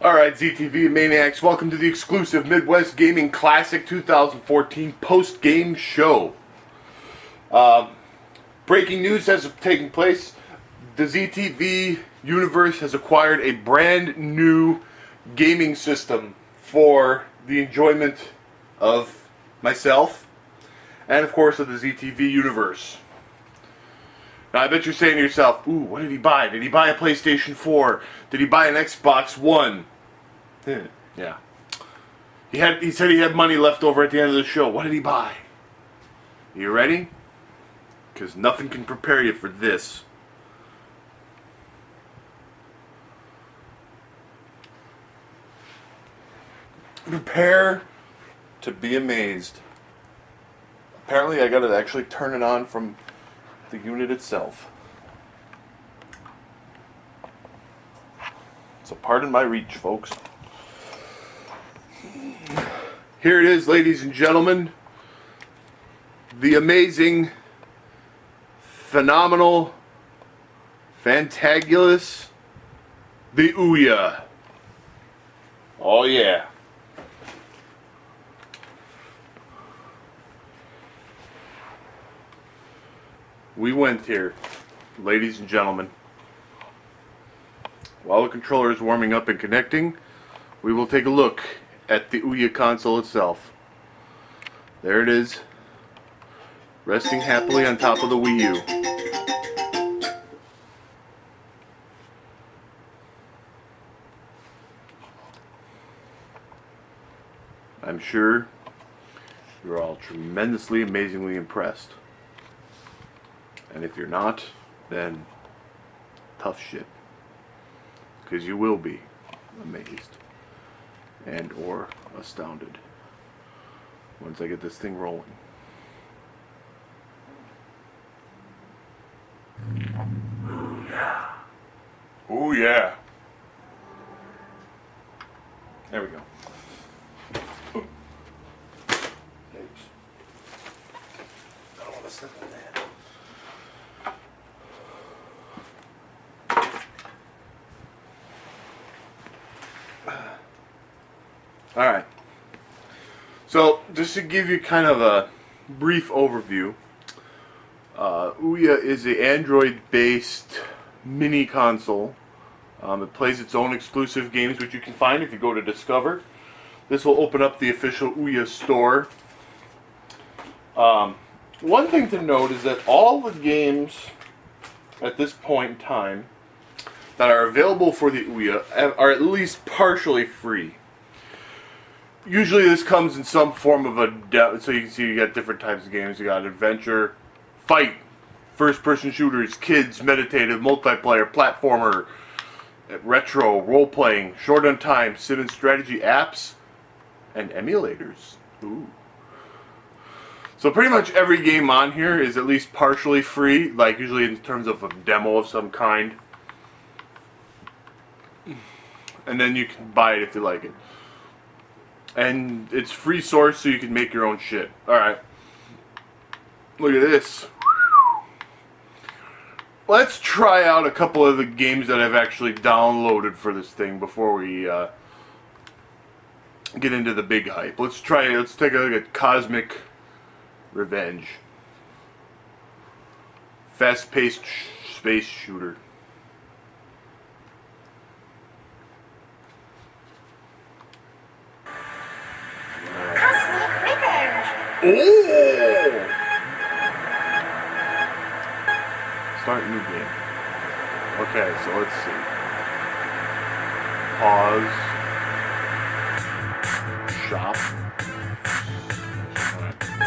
Alright, ZTV Maniacs, welcome to the exclusive Midwest Gaming Classic 2014 post-game show. Breaking news has taken place. The ZTV universe has acquired a brand new gaming system for the enjoyment of myself and, of course, of the ZTV universe. Now, I bet you're saying to yourself, ooh, what did he buy? Did he buy a PlayStation 4? Did he buy an Xbox One? Yeah. He said he had money left over at the end of the show. What did he buy? You ready? Because nothing can prepare you for this. Prepare to be amazed. Apparently I gotta actually turn it on from the unit itself. So pardon my reach, folks. Here it is, ladies and gentlemen. The amazing, phenomenal, fantabulous, the Ouya. Oh yeah. We went here, ladies and gentlemen. While the controller is warming up and connecting, we will take a look at the Ouya console itself. There it is, resting happily on top of the Wii U. I'm sure you're all tremendously, amazingly impressed. And if you're not, then tough shit. Because you will be amazed and or astounded once I get this thing rolling. Ouya. Oh yeah. There we go. Thanks. I don't want to step on that. Alright, so just to give you kind of a brief overview, Ouya is an Android-based mini console. It plays its own exclusive games, which you can find if you go to Discover. This will open up the official Ouya store. One thing to note is that all the games at this point in time that are available for the Ouya are at least partially free. Usually this comes in some form of a so you can see you got different types of games. You got adventure, fight, first-person shooters, kids, meditative, multiplayer, platformer, retro, role-playing, short on time, sim and strategy apps, and emulators. Ooh. So pretty much every game on here is at least partially free, like usually in terms of a demo of some kind. And then you can buy it if you like it. And it's free source, so you can make your own shit. Alright. Look at this. Let's try out a couple of the games that I've actually downloaded for this thing before we get into the big hype. Let's take a look at Cosmic Revenge. Fast-paced space shooter. Oh! Start new game. Okay, so let's see. Pause. Shop.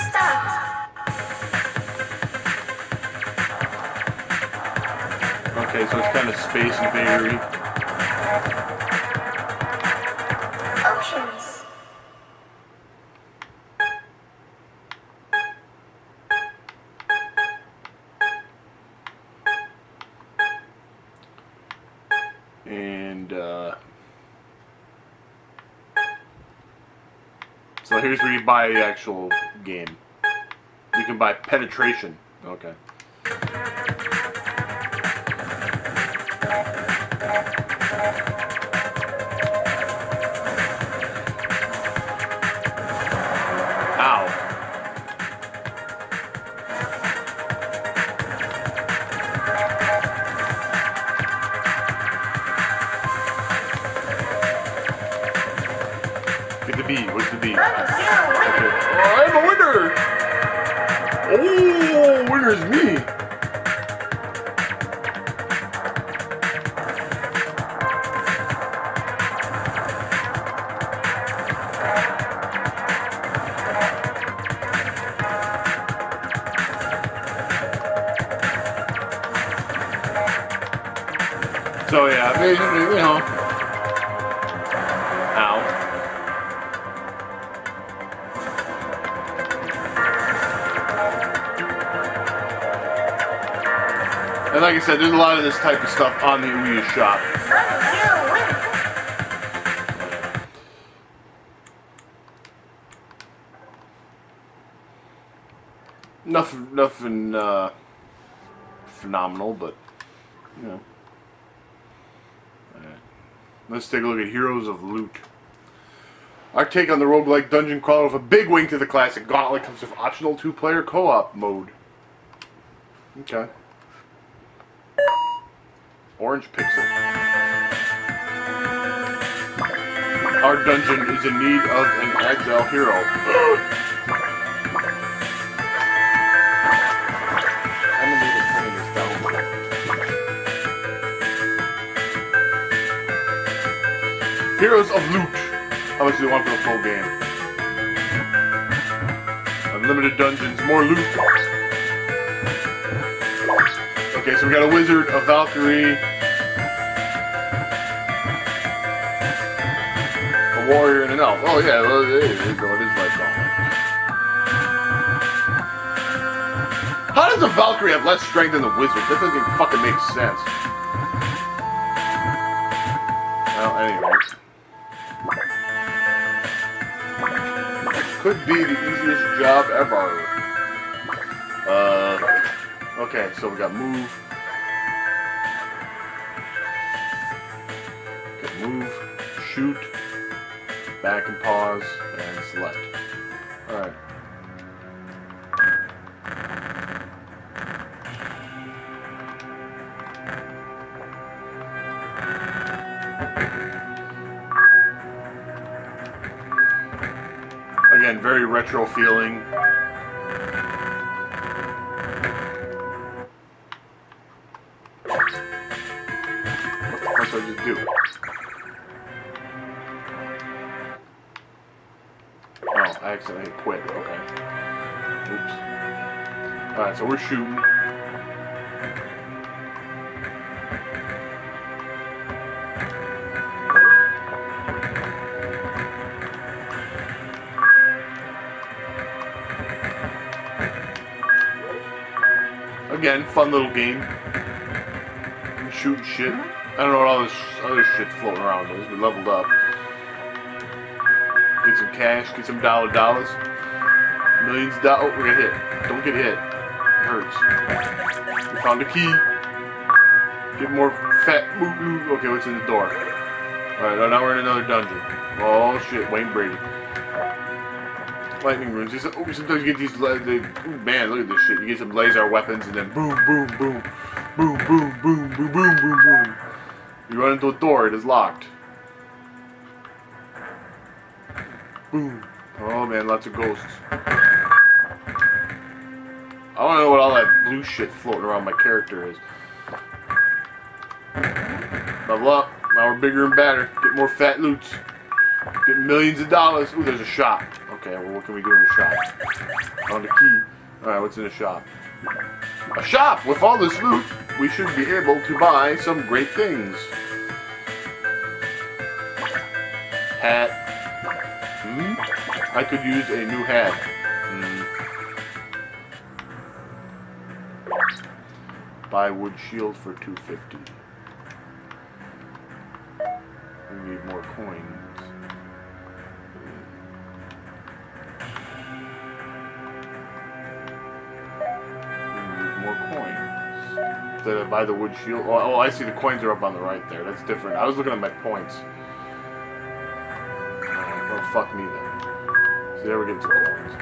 Stop. Okay, so it's kind of space invadery. Options. And so here's where you buy the actual game. You can buy penetration. Okay. B? What's the B? Okay. Oh, I'm a winner! Oh, winner is me! So yeah, basically, you know. Ow. And like I said, there's a lot of this type of stuff on the Ouya shop. Nothing phenomenal, but you know. Let's take a look at Heroes of Loot. Our take on the roguelike dungeon crawler with a big wing to the classic Gauntlet comes with optional 2-player co-op mode. Okay. Orange Pixel. Our dungeon is in need of an agile hero. I'm gonna need to turn this down. Heroes of Loot. How much do you want for the full game? Unlimited dungeons, more loot. Okay, so we got a wizard, a Valkyrie, a warrior, and an elf. Oh yeah, well, it is like Gauntlet. How does a Valkyrie have less strength than the wizard? That doesn't even fucking make sense. Well, anyways. Could be the easiest job ever. Okay, so we got move. Okay, move, shoot, back and pause, and select. Alright. Again, very retro feeling. What the fuck did I just do? Oh, I accidentally quit. Okay. Oops. Alright, so we're shooting. Again, fun little game. Shooting shit. I don't know what all this other shit's floating around is. We leveled up. Get some cash, get some dollars. Millions of dollars. Oh, we got hit. Don't get hit. It hurts. We found a key. Get more fat loot. Okay, what's in the door? Alright, now we're in another dungeon. Oh shit, Wayne Brady. Lightning runes. Sometimes you get these. Man, look at this shit. You get some laser weapons and then boom, boom, boom, boom, boom, boom, boom, boom, boom, boom. You run into a door. It is locked. Boom. Oh man, lots of ghosts. I want to know what all that blue shit floating around my character is. Level up. Now we're bigger and badder. Get more fat loots. Get millions of dollars. Ooh, there's a shop. Okay, well, what can we do in the shop? Found a key. Alright, what's in the shop? A shop! With all this loot, we should be able to buy some great things. Hat. I could use a new hat. Buy wood shield for $250. We need more coins. To buy the wood shield. Oh, I see the coins are up on the right there. That's different. I was looking at my points. Alright, well, fuck me then. So there we get some coins.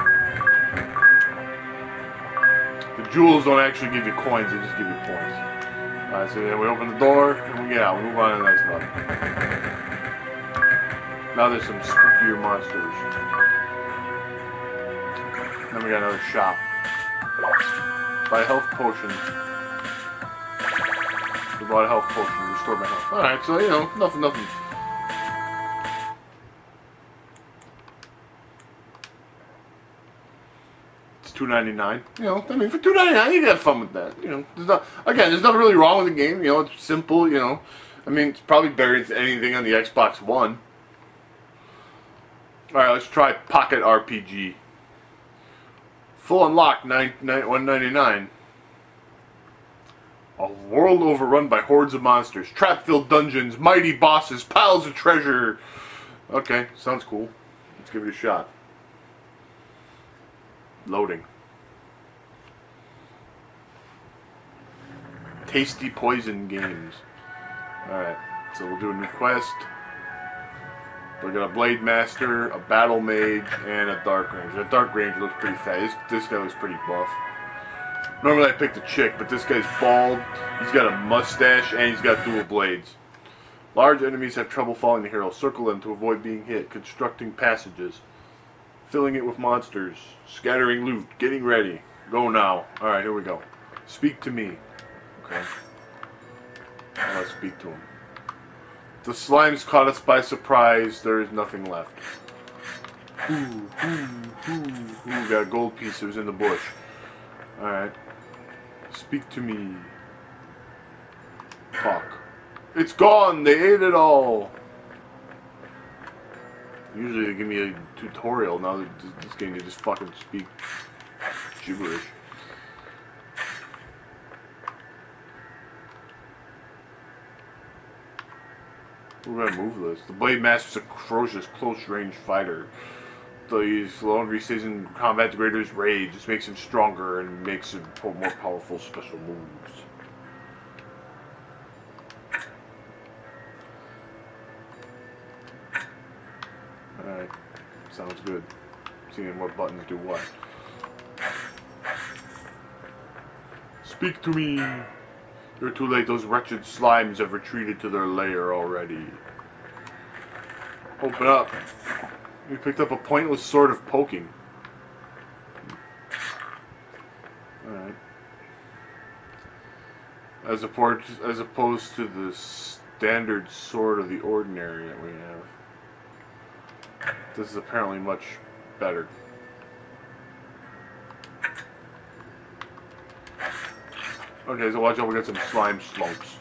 The jewels don't actually give you coins, they just give you points. Alright, so then we open the door and we get out. We move on to the next level. Now there's some spookier monsters. Then we got another shop. Buy health potions. We bought a health potion, restore my health. Alright, so you know, nothing. It's $2.99. You know, I mean, for $2.99 you can have fun with that. You know, there's nothing really wrong with the game. You know, it's simple. You know, I mean, it's probably better than anything on the Xbox One. All right, let's try Pocket RPG. Full unlock, $1.99. A world overrun by hordes of monsters, trap-filled dungeons, mighty bosses, piles of treasure. Okay, sounds cool. Let's give it a shot. Loading. Tasty Poison Games. Alright, so we'll do a new quest. We got a Blade Master, a Battle Mage, and a Dark Ranger. The Dark Ranger looks pretty fat. This guy looks pretty buff. Normally I pick the chick, but this guy's bald, he's got a mustache, and he's got dual blades. Large enemies have trouble following the hero. Circle them to avoid being hit. Constructing passages. Filling it with monsters. Scattering loot. Getting ready. Go now. Alright, here we go. Speak to me. Okay. Now let's speak to him. The slimes caught us by surprise. There is nothing left. Ooh, got a gold piece that was in the bush. Alright. Speak to me. Talk. It's gone! They ate it all! Usually they give me a tutorial. Now this game they just fucking speak gibberish. We're gonna move this. The Blade Master's a ferocious close-range fighter. The longer he stays in combat, the greater his rage. This makes him stronger and makes him more powerful special moves. Alright, sounds good. Seeing what buttons do what. Speak to me! You're too late, those wretched slimes have retreated to their lair already. Open up. You picked up a pointless sword of poking. Alright. As opposed to the standard sword of the ordinary that we have. This is apparently much better. Okay, so watch out, we got some slime slumps.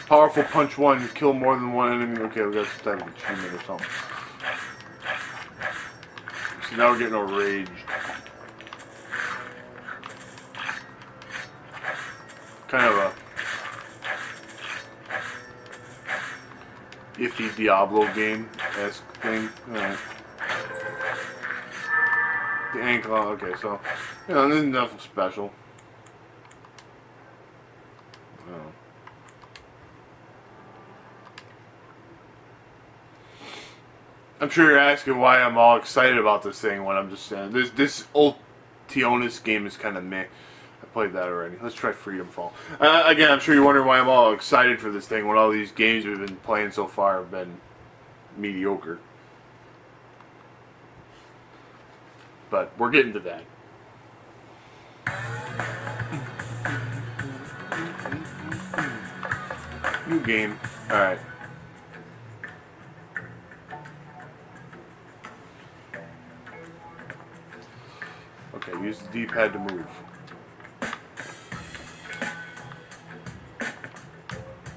Powerful punch one, kill more than one enemy. Okay, we got some type of achievement or something. So now we're getting enraged. Kind of a iffy Diablo game-esque thing. Alright. The ankle, okay, so, you know, this is nothing special. Oh. I'm sure you're asking why I'm all excited about this thing when I'm just saying this old Tionis game is kind of meh. I played that already. Let's try Freedom Fall. Again, I'm sure you're wondering why I'm all excited for this thing when all these games we've been playing so far have been mediocre. But we're getting to that. New game. Alright. Okay, use the D-pad to move.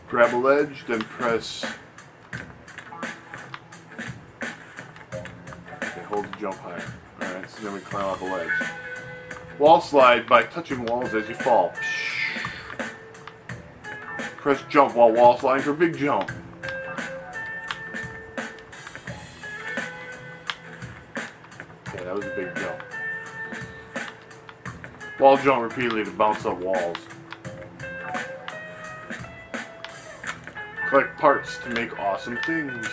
Grab a ledge, then press... Okay, hold the jump higher. Alright, so then we climb off a ledge. Wall slide by touching walls as you fall. Press jump while wall sliding for a big jump. Okay, that was a big jump. Wall jump repeatedly to bounce up walls. Collect parts to make awesome things.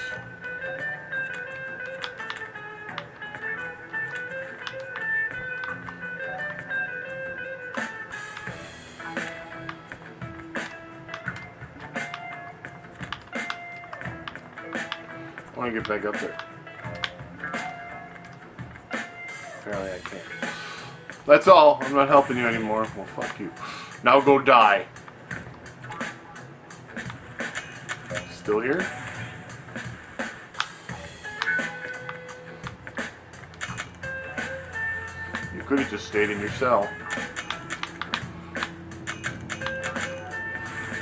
I want to get back up there. Apparently I can't. That's all. I'm not helping you anymore. Well, fuck you. Now go die. Still here? You could have just stayed in your cell.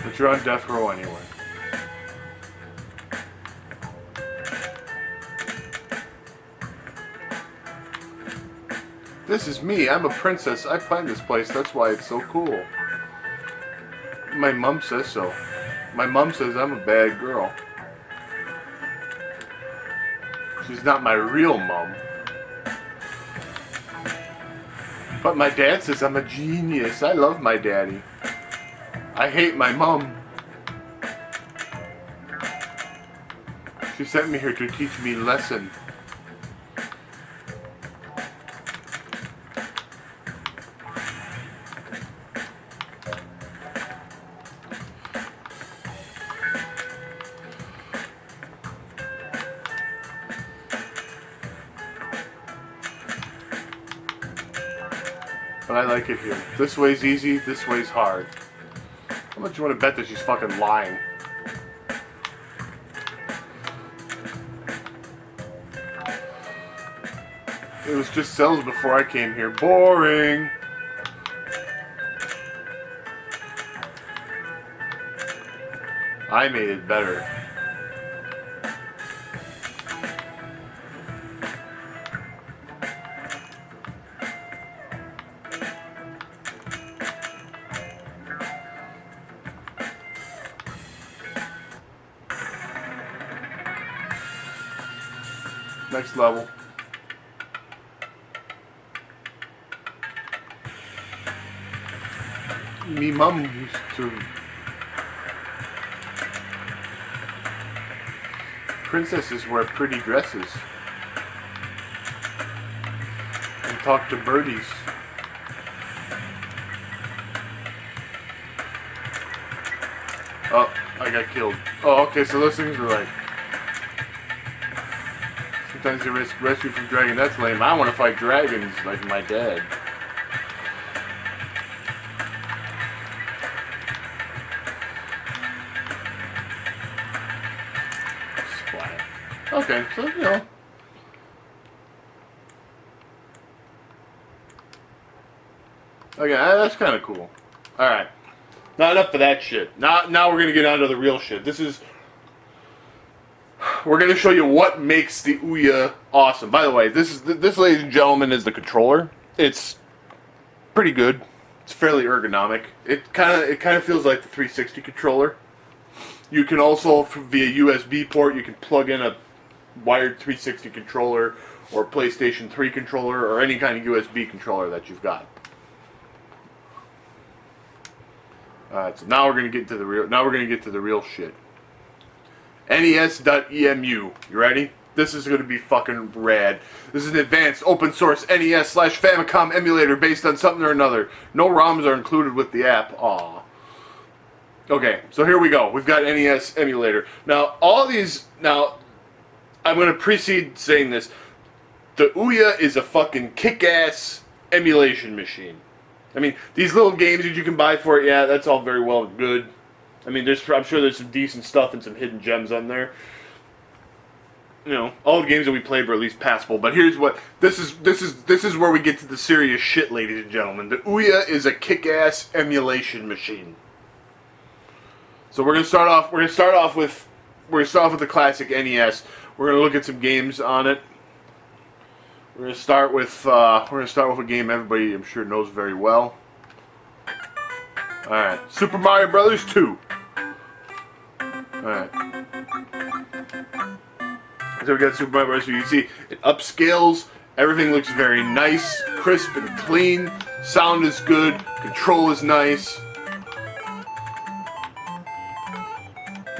But you're on death row anyway. This is me. I'm a princess. I planned this place. That's why it's so cool. My mom says so. My mom says I'm a bad girl. She's not my real mom. But my dad says I'm a genius. I love my daddy. I hate my mom. She sent me here to teach me a lesson. But I like it here. This way's easy, this way's hard. How much do you want to bet that she's fucking lying? It was just cells before I came here. Boring! I made it better. Next level. Me mum used to. Princesses wear pretty dresses and talk to birdies. Oh, I got killed. Oh, okay, so those things are like. Sometimes they rescue from dragon. That's lame. I want to fight dragons like my dad. Splat. Okay, so you know. Okay, that's kind of cool. All right. Not enough of that shit. Now we're gonna get on to the real shit. We're going to show you what makes the Ouya awesome. By the way, this, ladies and gentlemen, is the controller. It's pretty good. It's fairly ergonomic. It kind of feels like the 360 controller. You can also, via USB port, you can plug in a wired 360 controller or PlayStation 3 controller or any kind of USB controller that you've got. Alright, so now we're going to get to the real. Now we're going to get to the real shit. NES.emu. You ready? This is going to be fucking rad. This is an advanced open source NES/Famicom emulator based on something or another. No ROMs are included with the app. Aw. Okay, so here we go. We've got NES emulator. Now, all these... Now, I'm going to precede saying this. The Ouya is a fucking kick-ass emulation machine. I mean, these little games that you can buy for it, yeah, that's all very well and good. I mean, I'm sure there's some decent stuff and some hidden gems on there. You know, all the games that we played were at least passable. But here's what this is where we get to the serious shit, ladies and gentlemen. The Ouya is a kick-ass emulation machine. So we're gonna start off. With the classic NES. We're gonna look at some games on it. We're gonna start with a game everybody I'm sure knows very well. All right, Super Mario Brothers 2. Alright. So we got Super Mario Bros. You see it upscales. Everything looks very nice, crisp and clean. Sound is good. Control is nice.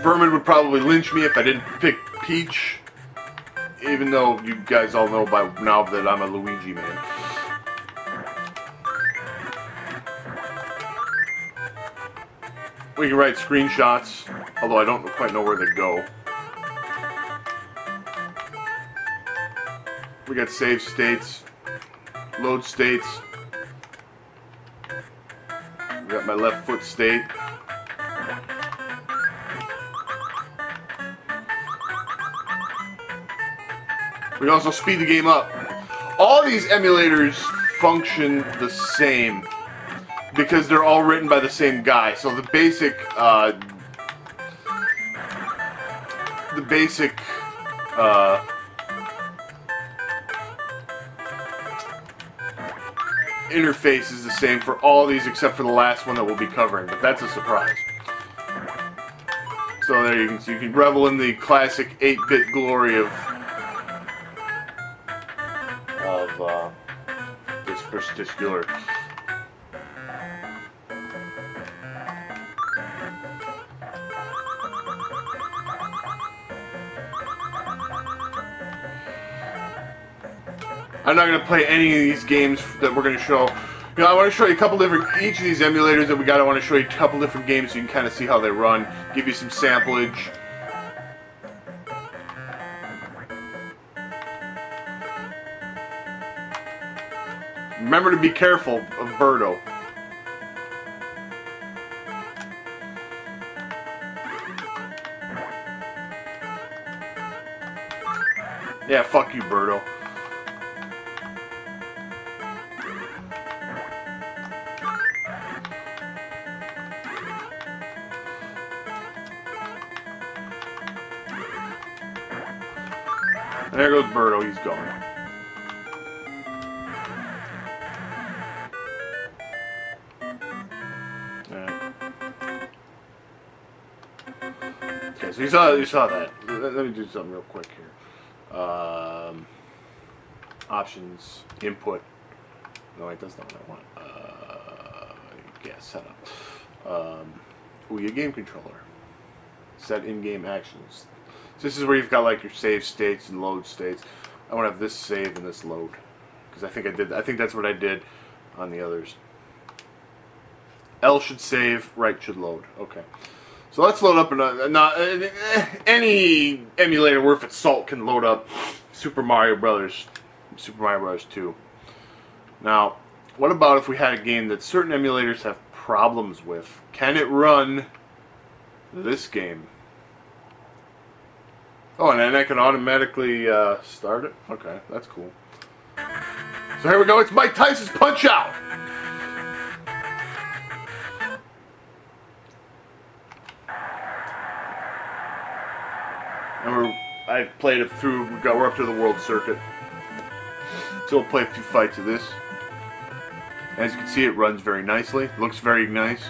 Vermin would probably lynch me if I didn't pick Peach. Even though you guys all know by now that I'm a Luigi man. We can write screenshots, although I don't quite know where they go. We got save states, load states. We got my left foot state. We can also speed the game up. All these emulators function the same because they're all written by the same guy. So the basic interface is the same for all these except for the last one that we'll be covering, but that's a surprise. So there you can see, you can revel in the classic 8-bit glory of this particular. I'm not going to play any of these games that we're going to show. You know, I want to show you a couple different, each of these emulators that we got, I want to show you a couple different games so you can kind of see how they run, give you some samplage. Remember to be careful of Birdo. Yeah, fuck you, Birdo. And there goes Birdo, he's gone. Okay, so you saw that. Let me do something real quick here. Options, input. No, wait, that's not what I want. Yeah, setup. Ouya game controller. Set in-game actions. So this is where you've got like your save states and load states. I want to have this save and this load because I think that's what I did on the others. L should save, right should load. Okay. So let's load up any emulator worth its salt can load up Super Mario Brothers 2. Now, what about if we had a game that certain emulators have problems with? Can it run this game? Oh, and then I can automatically start it? Okay, that's cool. So here we go, it's Mike Tyson's Punch-Out! And I've played it through, we're up to the world circuit. So we'll play a few fights of this. As you can see, it runs very nicely, looks very nice.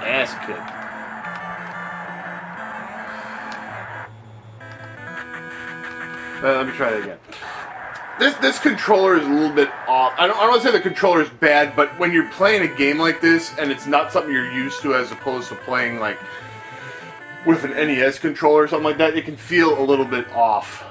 Ass kick. Let me try that again. This controller is a little bit off. I don't want to say the controller is bad, but when you're playing a game like this and it's not something you're used to, as opposed to playing like with an NES controller or something like that, it can feel a little bit off.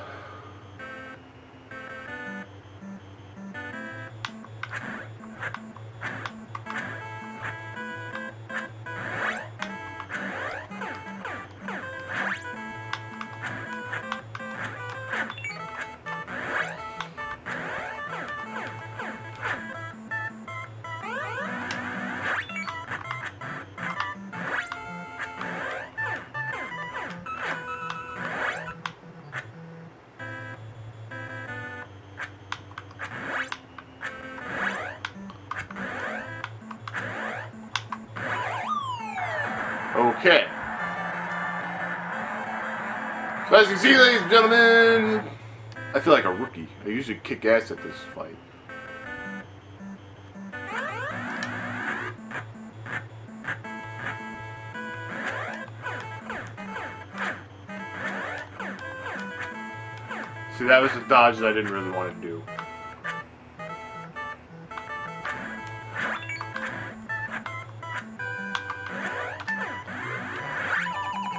Okay. So as you can see, ladies and gentlemen, I feel like a rookie. I usually kick ass at this fight. See, that was a dodge that I didn't really want to do.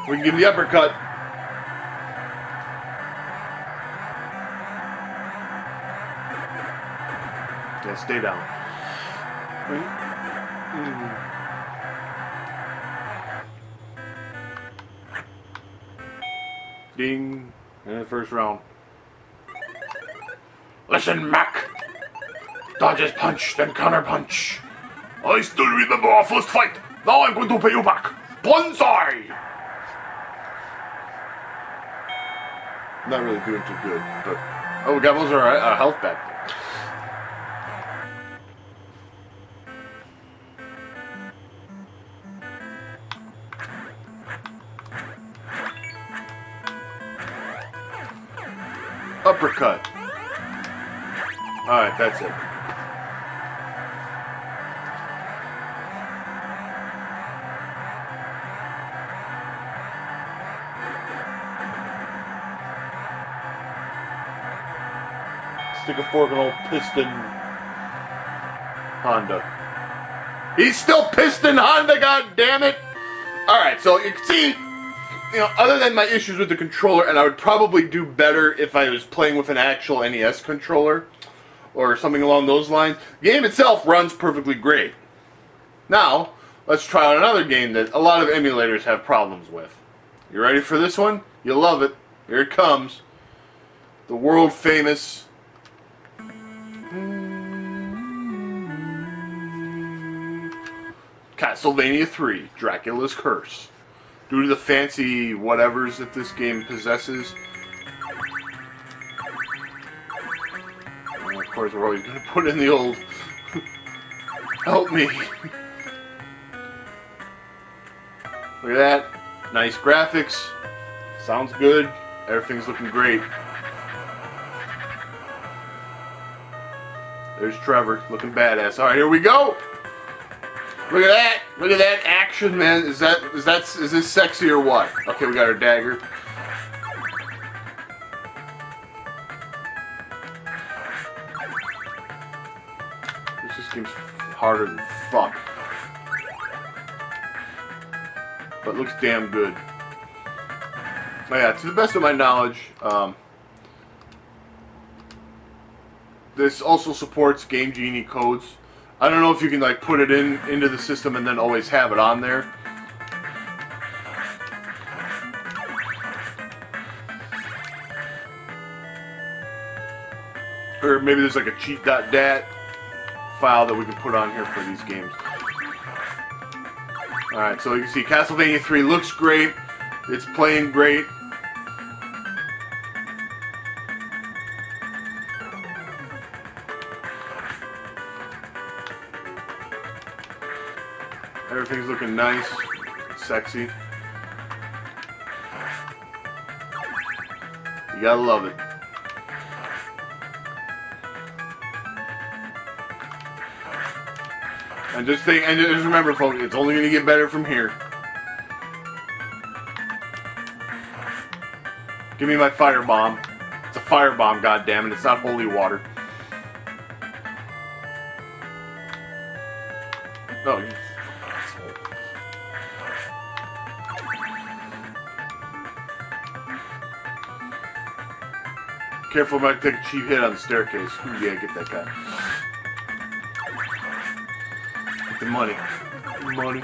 We can give him the uppercut. Yeah, stay down. Ding. In the first round. Listen, Mac. Dodge his punch, then counter punch. I still remember our first fight. Now I'm going to pay you back. Bonsai! Not really doing too good, but... Oh, we got most of our health back. Uppercut. Alright, that's it. Stick a fork in old piston Honda. He's still piston Honda, god damn it! Alright, so you can see, you know, other than my issues with the controller, and I would probably do better if I was playing with an actual NES controller or something along those lines. The game itself runs perfectly great. Now, let's try out another game that a lot of emulators have problems with. You ready for this one? You'll love it. Here it comes. The world famous Castlevania 3, Dracula's Curse. Due to the fancy whatevers that this game possesses, and of course we're always going to put in the old help me. Look at that. Nice graphics. Sounds good. Everything's looking great. There's Trevor, looking badass. Alright, here we go! Look at that! Look at that action, man. Is this sexy or what? Okay, we got our dagger. This just seems harder than fuck. But looks damn good. Oh yeah, to the best of my knowledge, this also supports Game Genie codes. I don't know if you can like put it into the system and then always have it on there. Or maybe there's like a cheat.dat file that we can put on here for these games. Alright, so you can see Castlevania 3 looks great. It's playing great. Everything's looking nice, sexy. You gotta love it. And just remember, folks, it's only gonna get better from here. Give me my firebomb. It's a firebomb, goddammit. It's not holy water. No. Careful, I might take a cheap hit on the staircase. Ooh, yeah, get that guy. Get the money. Money.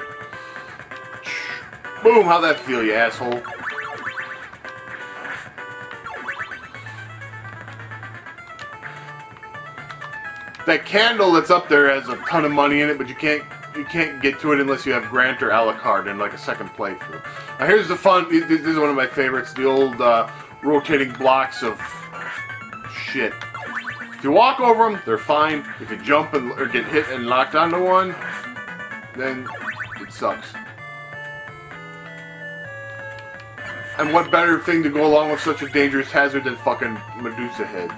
Boom, how'd that feel, you asshole? That candle that's up there has a ton of money in it, but you can't get to it unless you have Grant or a la carte in like a second playthrough. Now here's the fun. This is one of my favorites. The old rotating blocks of shit. If you walk over them, they're fine. If you jump or get hit and locked onto one, then it sucks. And what better thing to go along with such a dangerous hazard than fucking Medusa heads?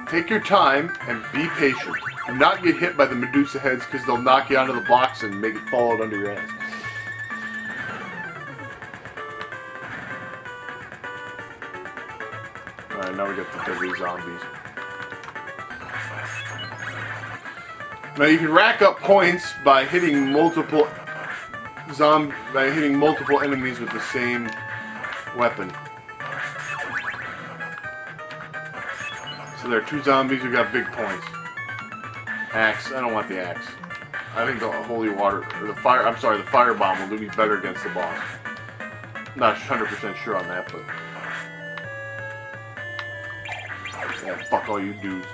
Take your time and be patient. Do not get hit by the Medusa heads because they'll knock you onto the blocks and make it fall out under your ass. Alright, now we got the deadly zombies. Now you can rack up points by hitting multiple by hitting multiple enemies with the same weapon. So there are 2 zombies who got big points. Axe. I don't want the axe. I think the holy water, or the fire. I'm sorry, the firebomb will do me better against the boss. Not 100% sure on that, but yeah, fuck all you dudes.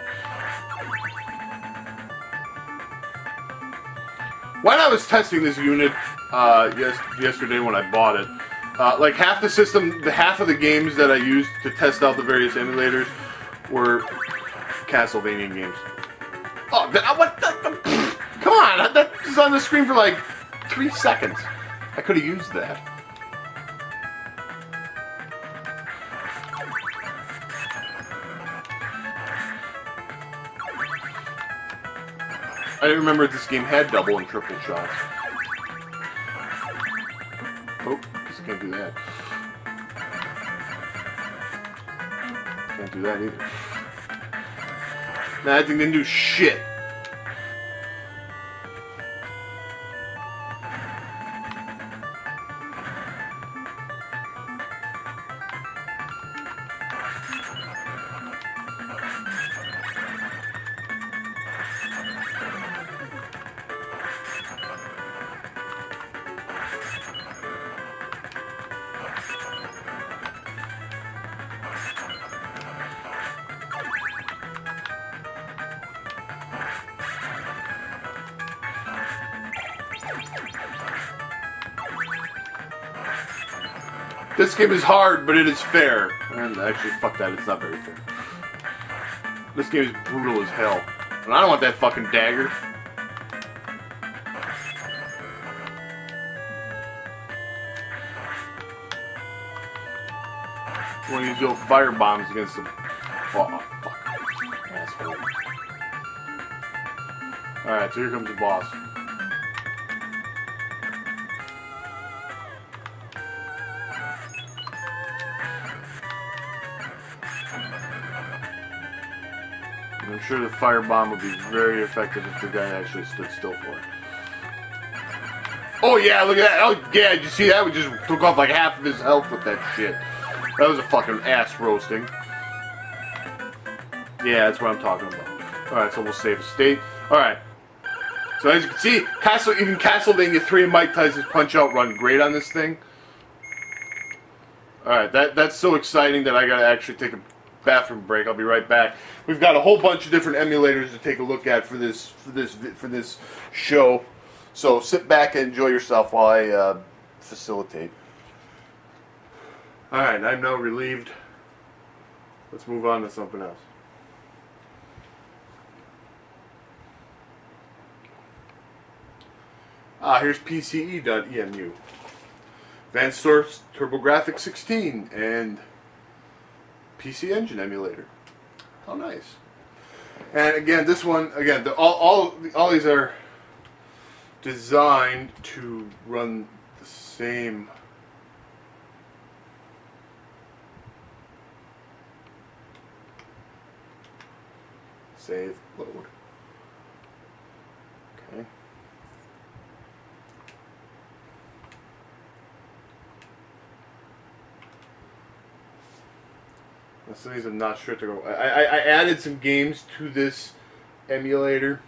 When I was testing this unit yesterday when I bought it, like half the system, half of the games that I used to test out the various emulators were Castlevania games. Oh, what the? Come on, that was on the screen for like 3 seconds. I could have used that. I didn't remember this game had double and triple shots. Oh, guess I can't do that. Can't do that either. Nah, that thing didn't do shit. This game is hard, but it is fair. And actually, fuck that, it's not very fair. This game is brutal as hell. And I don't want that fucking dagger. I want to use the old fire bombs against them. Oh, fuck. Asshole. Alright, so here comes the boss. I'm sure the firebomb would be very effective if the guy actually stood still for it. Oh yeah, look at that! Oh yeah, did you see that? We just took off like half of his health with that shit. That was a fucking ass roasting. Yeah, that's what I'm talking about. Alright, so we'll save a state. Alright. So as you can see, even Castlevania 3 and Mike Tyson's Punch-Out run great on this thing. Alright, that's so exciting that I gotta actually take a bathroom break. I'll be right back. We've got a whole bunch of different emulators to take a look at for this show. So sit back and enjoy yourself while I facilitate. Alright, I'm now relieved. Let's move on to something else. Here's PCE.emu. Advanced Source TurboGrafx 16 and PC Engine emulator. How nice. And again, this one, again, all these are designed to run the same save load. Okay. Some of these I'm not sure to go. I added some games to this emulator.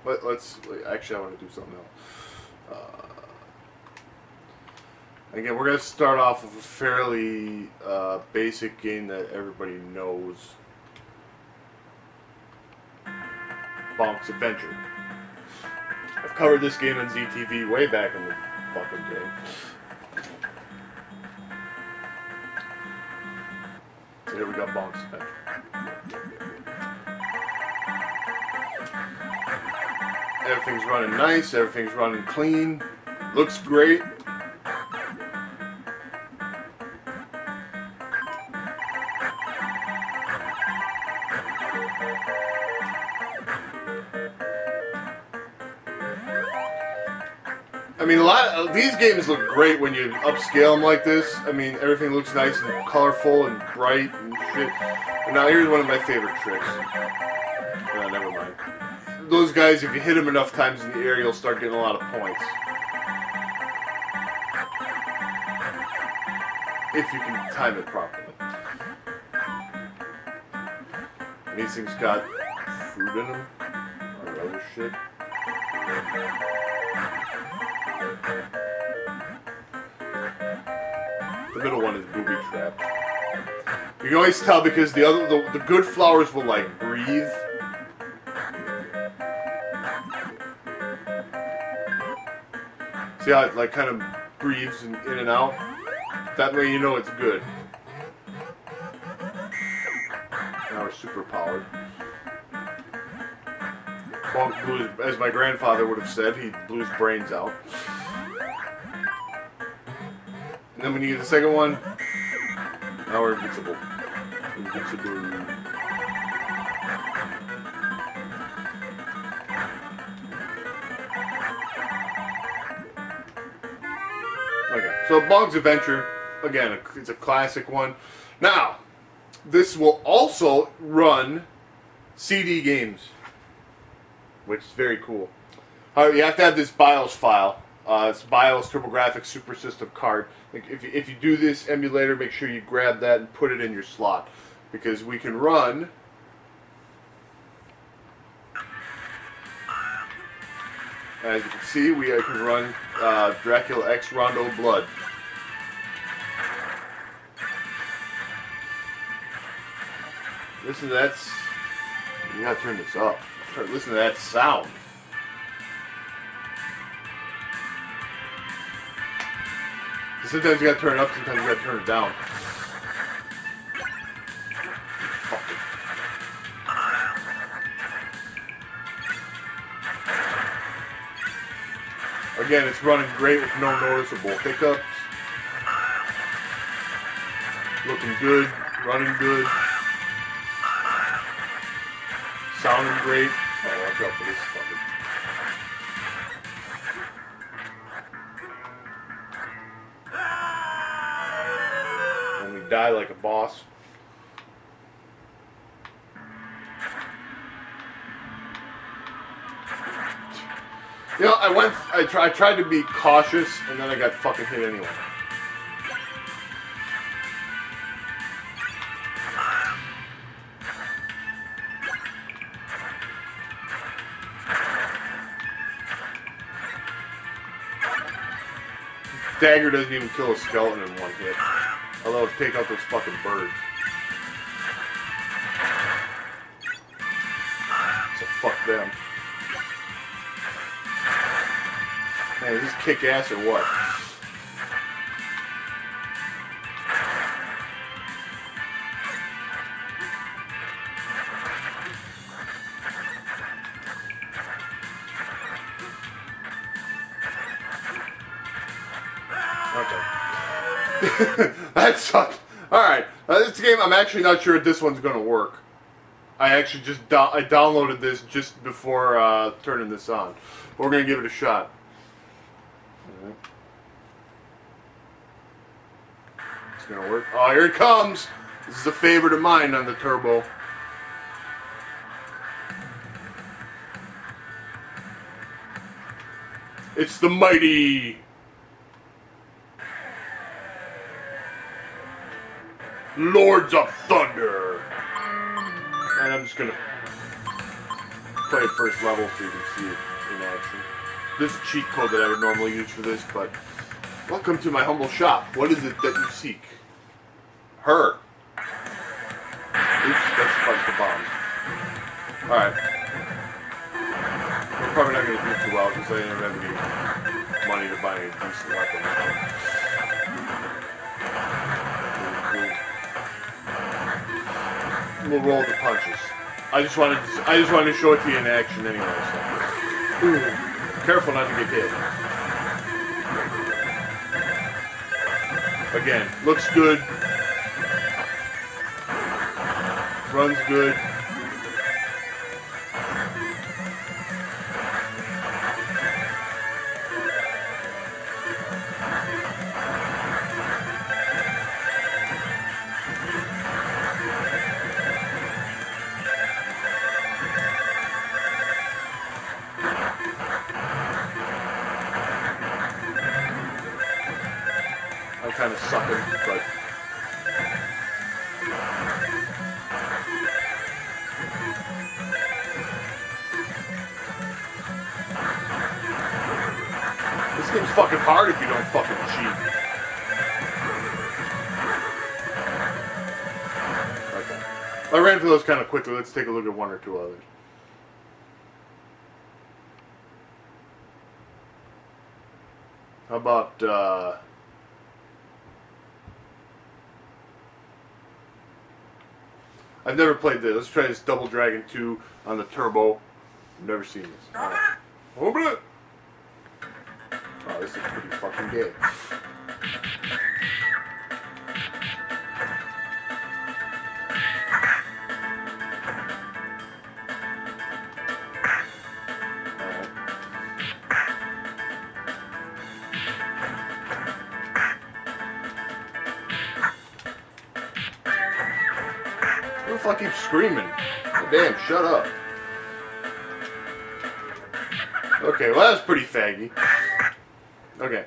Let's actually, I want to do something else. Again, we're going to start off with a fairly basic game that everybody knows. Bonk's Adventure. I've covered this game on ZTV way back in the fucking day. So here we got Bonk's Adventure. Everything's running nice, everything's running clean, looks great. I mean, a lot of these games look great when you upscale them like this. I mean, everything looks nice and colorful and bright and shit. And now here's one of my favorite tricks. No, never mind. Those guys, if you hit them enough times in the air, you'll start getting a lot of points. if you can time it properly. And these things got fruit in them or other shit. The middle one is booby trapped. You can always tell because the good flowers will like breathe. See how it like kind of breathes in and out? That way you know it's good. Now we're super powered. Bonk blew his, as my grandfather would have said, he blew his brains out. And then when you get the second one, now we're invincible. Invincible. Okay, so Bog's Adventure, again, it's a classic one. Now, this will also run CD games, which is very cool. You have to have this BIOS file. It's BIOS TurboGrafx Super System card. If you do this emulator, make sure you grab that and put it in your slot, because we can run. As you can see, we can run Dracula X Rondo Blood. Listen to that. You gotta turn this up. Listen to that sound. Sometimes you gotta turn it up, sometimes you gotta turn it down. Again, it's running great with no noticeable hiccups. Looking good, running good. Sounding great. Oh, watch out for this fucker. And we die like a boss. You know, I tried to be cautious, and then I got fucking hit anyway. Dagger doesn't even kill a skeleton in one hit. Although, take out those fucking birds. So fuck them. Man, is this kick ass or what? Okay. That sucked. Alright. This game, I'm actually not sure if this one's going to work. I actually just I downloaded this just before turning this on. But we're going to give it a shot. It's gonna work. Oh, here it comes! This is a favorite of mine on the turbo. It's the mighty Lords of Thunder. And I'm just gonna play first level so you can see it in action. This is a cheat code that I would normally use for this, but welcome to my humble shop. What is it that you seek? Her. Oops, that's a bunch of bombs. Alright. We're probably not going to do too well because I don't have any money to buy a decent weapon. We'll roll the punches. I just wanted to show it to you in action anyway. So. Ooh. Careful not to get hit. Again, looks good. Runs good. I'm kind of sucking, but game's fucking hard if you don't fucking cheat. Okay. I ran through those kind of quickly. Let's take a look at one or two others. How about, I've never played this. Let's try this Double Dragon 2 on the Turbo. I've never seen this. Right. Open it! Oh, this is pretty fucking gay. What if I keep screaming? Oh, damn, shut up. Okay, well that's pretty faggy. Okay.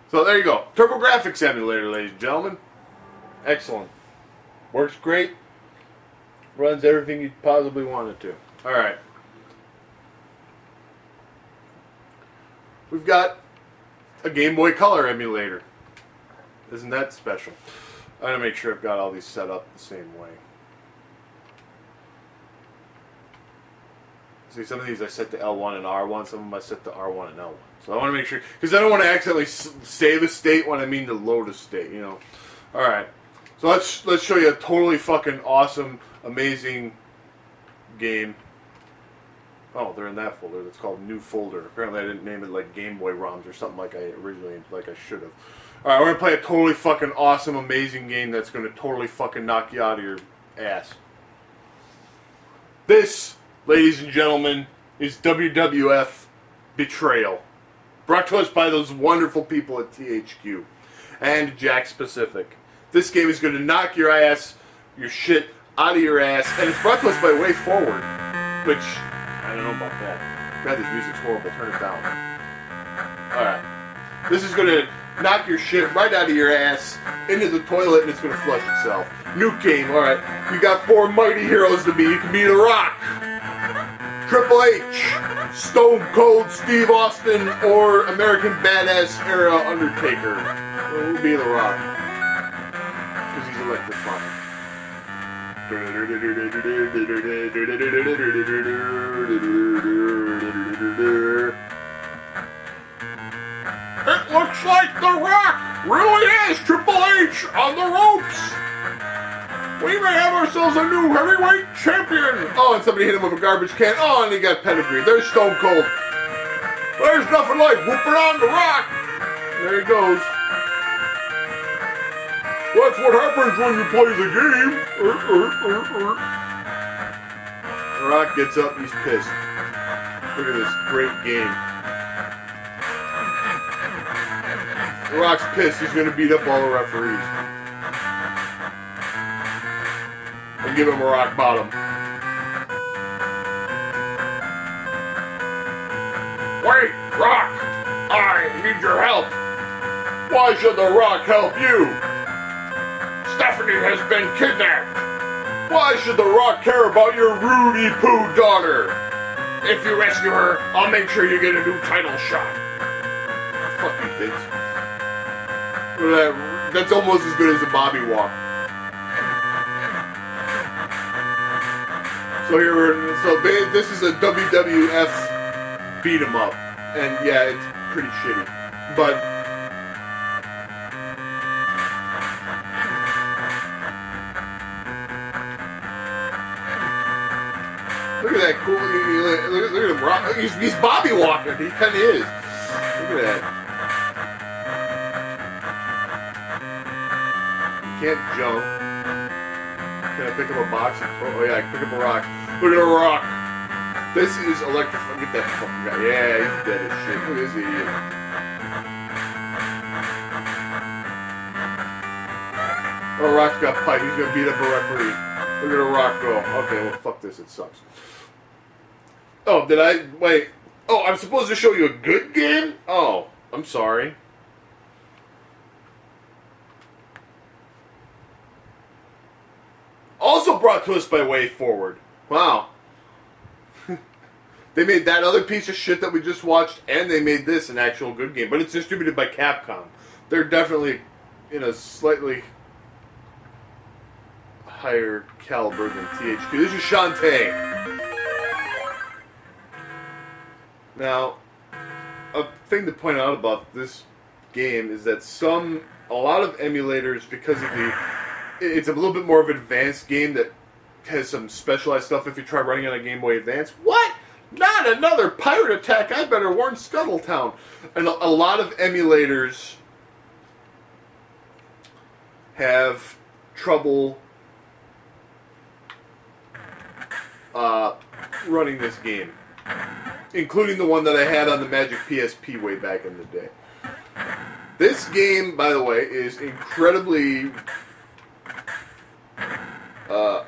So there you go. TurboGrafx emulator, ladies and gentlemen. Excellent. Works great. Runs everything you possibly want it to. Alright. We've got a Game Boy Color emulator. Isn't that special? I'm going to make sure I've got all these set up the same way. See, some of these I set to L1 and R1, some of them I set to R1 and L1. So I want to make sure, because I don't want to accidentally save a state when I mean to load a state, you know. Alright, so let's show you a totally fucking awesome, amazing game. Oh, they're in that folder. That's called New Folder. Apparently I didn't name it like Game Boy ROMs or something like I should have. Alright, we're going to play a totally fucking awesome, amazing game that's going to totally fucking knock you out of your ass. This, ladies and gentlemen, is WWF Betrayal. Brought to us by those wonderful people at THQ and Jack Pacific. This game is going to knock your ass, your shit, out of your ass, and it's brought to us by Way Forward, which, I don't know about that. God, this music's horrible. Turn it down. Alright. This is going to knock your shit right out of your ass into the toilet, and it's going to flush itself. New game, alright. You got 4 mighty heroes to be. You can be The Rock, Triple H, Stone Cold Steve Austin, or American Badass era Undertaker. We'll be The Rock. Because he's electrifying. It looks like The Rock really is Triple H on the ropes. We may have ourselves a new heavyweight champion. Oh, and somebody hit him with a garbage can. Oh, and he got pedigree. There's Stone Cold. There's nothing like whooping on The Rock. There he goes. That's what happens when you play the game. The Rock gets up, he's pissed. Look at this great game. The Rock's pissed, he's going to beat up all the referees. And give him a rock bottom. Wait, Rock! I need your help! Why should The Rock help you? Stephanie has been kidnapped! Why should The Rock care about your Rudy Poo daughter? If you rescue her, I'll make sure you get a new title shot. Fuck you, kids. That's almost as good as the Bobby Walk. So this is a WWF beat 'em up, and yeah, it's pretty shitty. But look at that cool. Look at him rock. He's Bobby Walker. He kind of is. Look at that. You can't jump. Can I pick up a box? Oh yeah, I can pick up a rock. Look at a rock. This is electrifying. Get that fucking guy. Yeah, he's dead as shit. Look at this idiot. Oh, Rock's got pipe. He's gonna beat up a referee. Look at a Rock go. Okay, well, fuck this. It sucks. Oh, did I? Wait. Oh, I'm supposed to show you a good game? Oh, I'm sorry. Also brought to us by Way Forward. Wow. They made that other piece of shit that we just watched, and they made this an actual good game. But it's distributed by Capcom. They're definitely in a slightly higher caliber than THQ. This is Shantae. Now, a thing to point out about this game is that a lot of emulators, because of it's a little bit more of an advanced game that has some specialized stuff if you try running on a Game Boy Advance. What? Not another pirate attack! I better warn Scuttletown. And a lot of emulators have trouble running this game, including the one that I had on the Magic PSP way back in the day. This game, by the way, is incredibly... an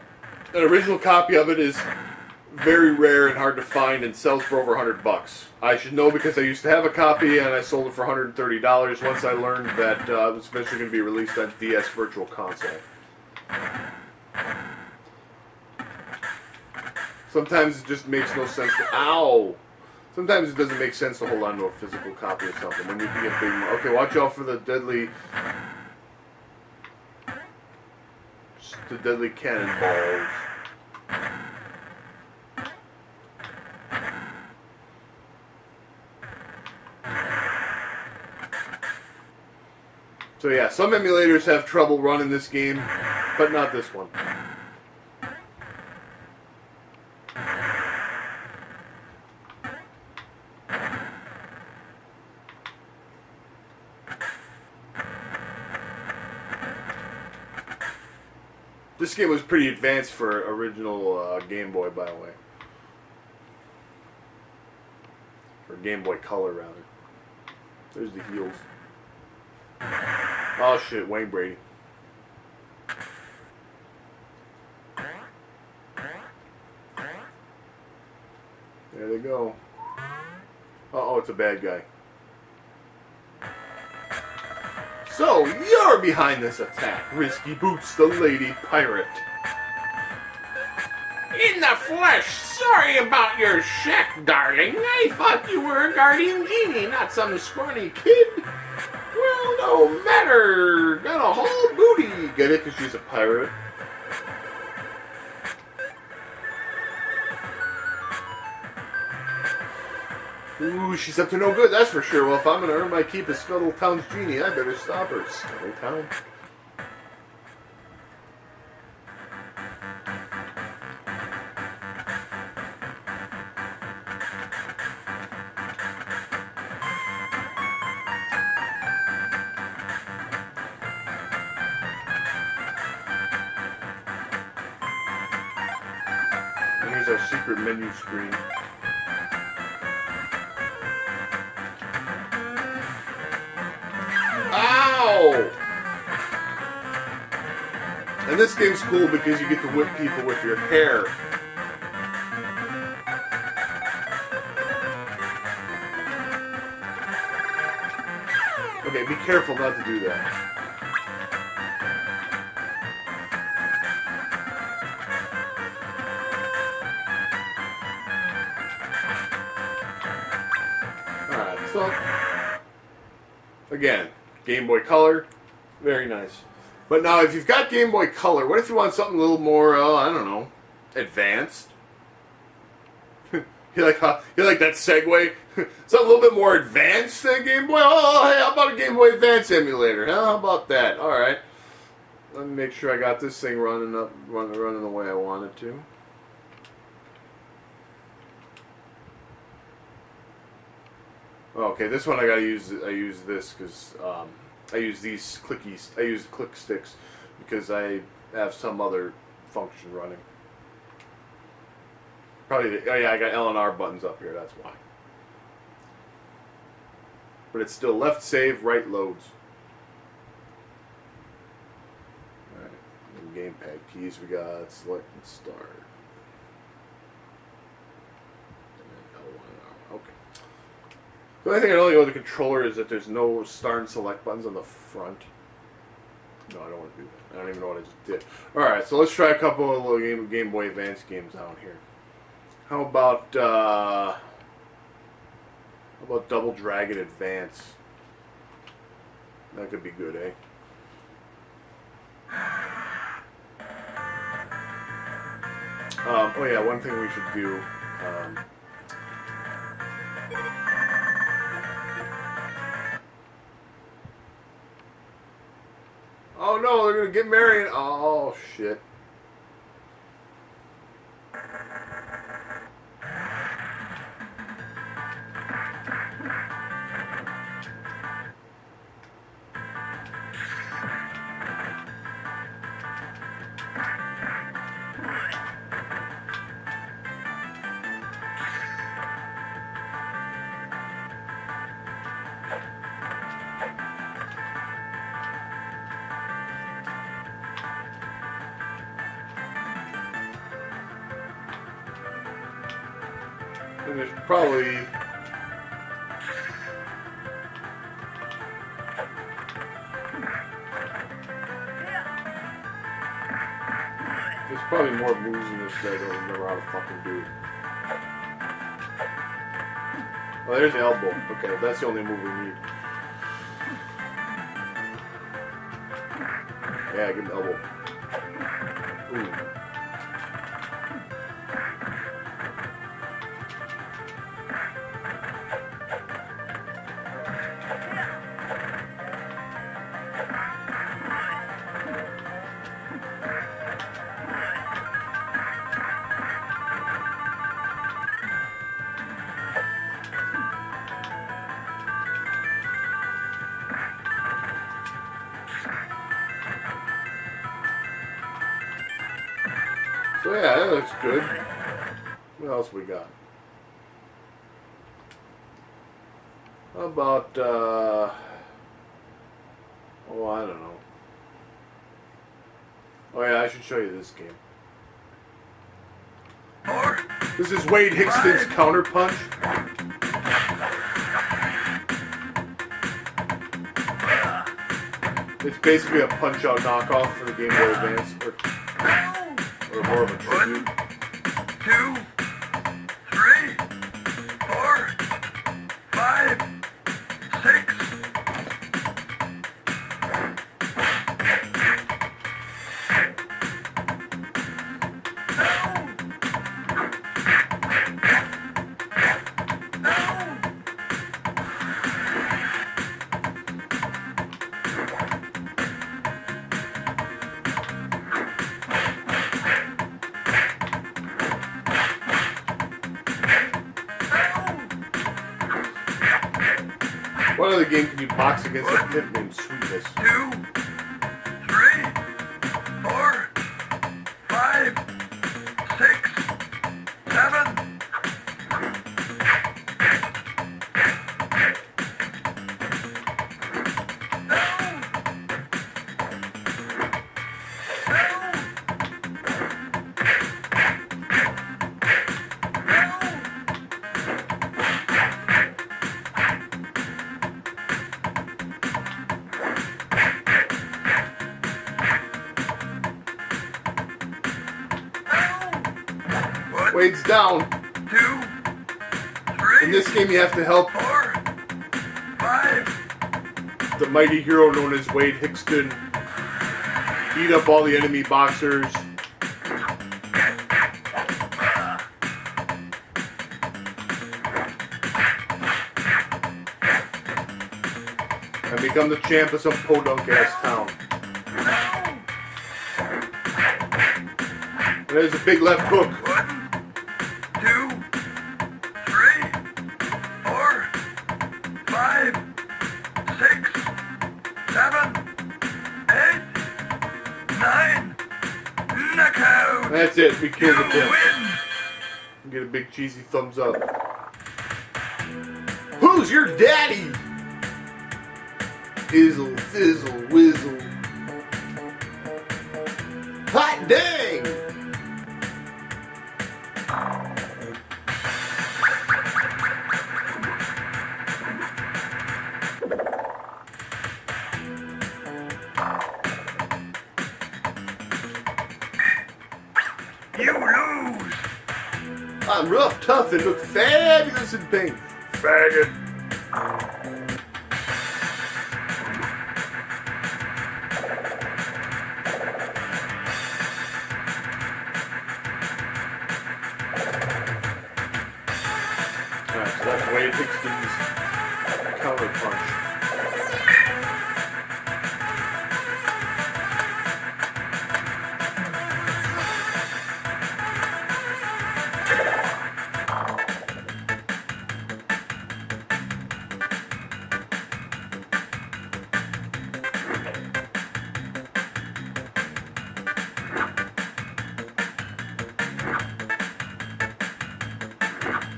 original copy of it is very rare and hard to find and sells for over $100. I should know because I used to have a copy and I sold it for $130 once I learned that it was eventually going to be released on DS Virtual Console. Sometimes it just makes no sense to... Ow! Sometimes it doesn't make sense to hold on to a physical copy of something when you can get big... Okay, watch out for the deadly cannonballs. So yeah, some emulators have trouble running this game, but not this one. This game was pretty advanced for original Game Boy, by the way. Or Game Boy Color, rather. There's the heels. Oh shit, Wayne Brady. There they go. Uh-oh, it's a bad guy. So, you're behind this attack, Risky Boots the Lady Pirate. In the flesh, sorry about your shack, darling. I thought you were a guardian genie, not some scrawny kid. Well, no matter. Got a whole booty. Get it? Because she's a pirate. Ooh, she's up to no good, that's for sure. Well, if I'm going to earn my keep as Scuttletown's genie, I better stop her. Scuttletown. And here's our secret menu screen. Ow! And this game's cool because you get to whip people with your hair. Okay, be careful not to do that. Alright, so... Again, Game Boy Color, very nice. But now, if you've got Game Boy Color, what if you want something a little more, I don't know, advanced? you like that segue? Something a little bit more advanced than Game Boy? Oh, hey, how about a Game Boy Advance emulator? How about that? All right. Let me make sure I got this thing running the way I want it to. Okay, this one I use this because I use these clickies. I use click sticks because I have some other function running. Probably. Oh yeah, I got L and R buttons up here. That's why. But it's still left save, right loads. All right. Gamepad keys we got select and start. The only thing I don't like about the controller is that there's no start and select buttons on the front. No, I don't want to do that. I don't even know what I just did. Alright, so let's try a couple of little Game Boy Advance games down here. How about Double Dragon Advance? That could be good, eh? Oh yeah, one thing we should do. Oh no, they're gonna get married. Oh shit. And there's probably more moves in this that I don't remember how to fucking do. Oh, there's the elbow. Okay, that's the only move we need. Yeah, give him the elbow. Ooh. So yeah, that looks good. What else we got? How about, oh, I don't know. Oh yeah, I should show you this game. This is Wade Hickston's Counter Punch. It's basically a Punch-Out knockoff for the Game Boy Advance. Or more of a tribute. 1, 2, 3, 4, 5, 6. What other game can you box against a pimp named Sweetness? 2, 3, 4, 5, 6, 7. Wade's down. 2, 3. In this game, you have to help 4, 5. the mighty hero known as Wade Hickston beat up all the enemy boxers. And become the champ of some podunk-ass town. And there's a big left hook. 1, 2, 3, 4, 5, 6, 7, 8, 9. Knockout. That's it. We killed the You pimp. win. Get a big cheesy thumbs up. Who's your daddy? Izzle, sizzle, whizzle. Hot dang! You lose. I time. Rough, tough, and look fabulous in paint. Faggot. Alright, so that's the way it takes these counter punch.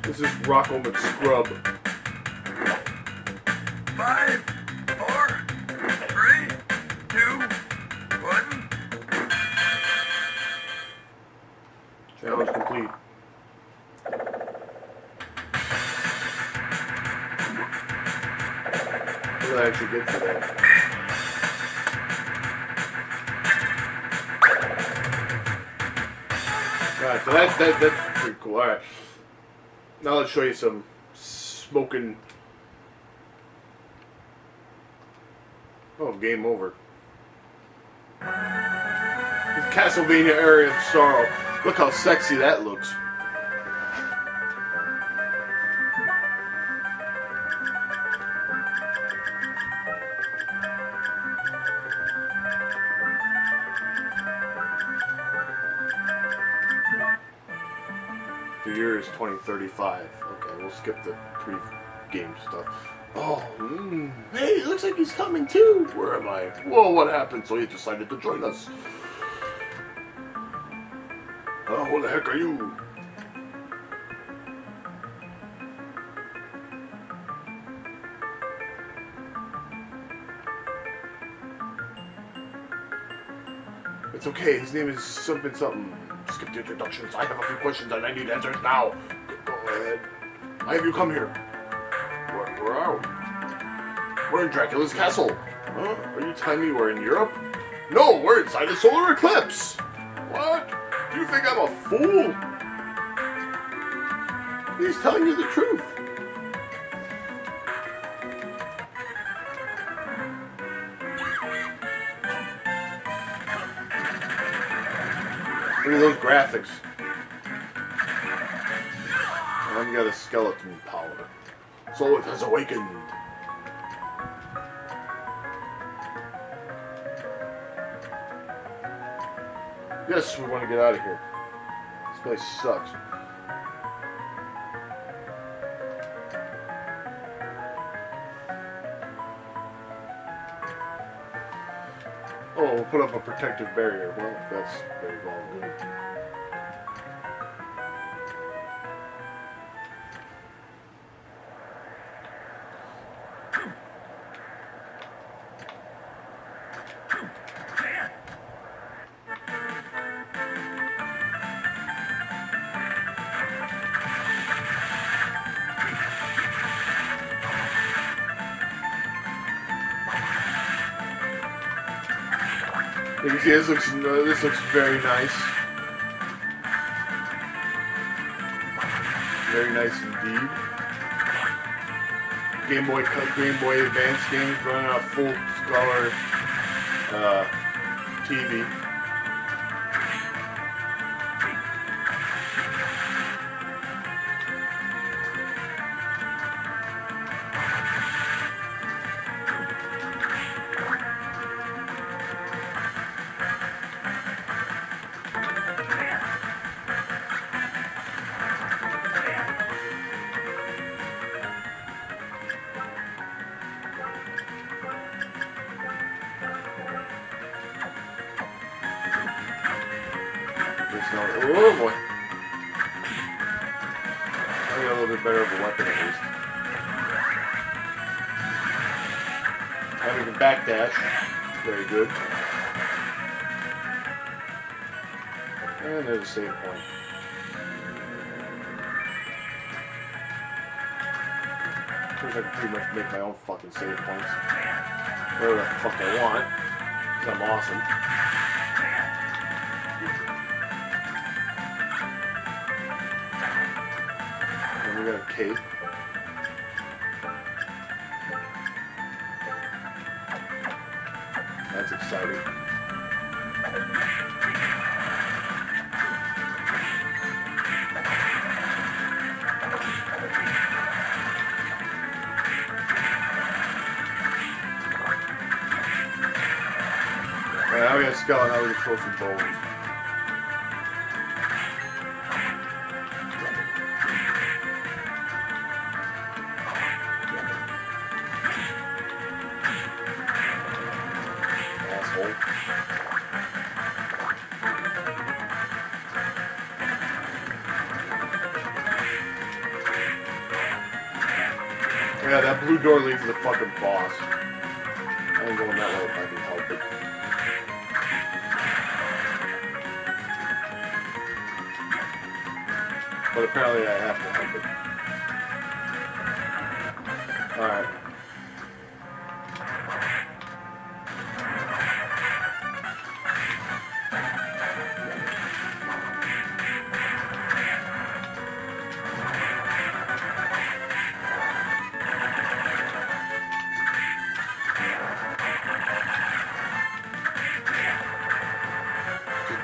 This is Rocco McScrub. 5, 4, 3, 2, 1. Challenge complete. What did I actually get for that? Alright, so that's pretty cool. Alright. Now let's show you some smoking. Oh, game over. Castlevania Area of Sorrow. Look how sexy that looks. The year is 2035. Okay, we'll skip the pre-game stuff. Oh, hey, it looks like he's coming too. Where am I? Whoa, what happened? So he decided to join us. Oh, who the heck are you? It's okay, his name is something. Skip the introductions. I have a few questions and I need answers now. Go ahead. Why have you come here? Where are we? We're in Dracula's castle. Huh? Are you telling me we're in Europe? No, we're inside a solar eclipse. What? Do you think I'm a fool? He's telling you the truth. Look at those graphics. And got a skeleton power. So it has awakened. Yes, we want to get out of here. This place sucks. Oh, we'll put up a protective barrier. Well, that's very well good. You can see this looks very nice. Very nice indeed. Game Boy Advance games running on a full color TV. Oh boy. I got a little bit better of a weapon at least. Now we can backdash. Very good. And there's a save point. Seems like I can pretty much make my own fucking save points. Whatever the fuck I want. Because I'm awesome. we got a cape. That's exciting. Alright, now we got a skeleton, now we can throw some bones. Yeah, that blue door leads to the fucking boss. I ain't going that way if I can help it. But apparently I have to help it. Alright.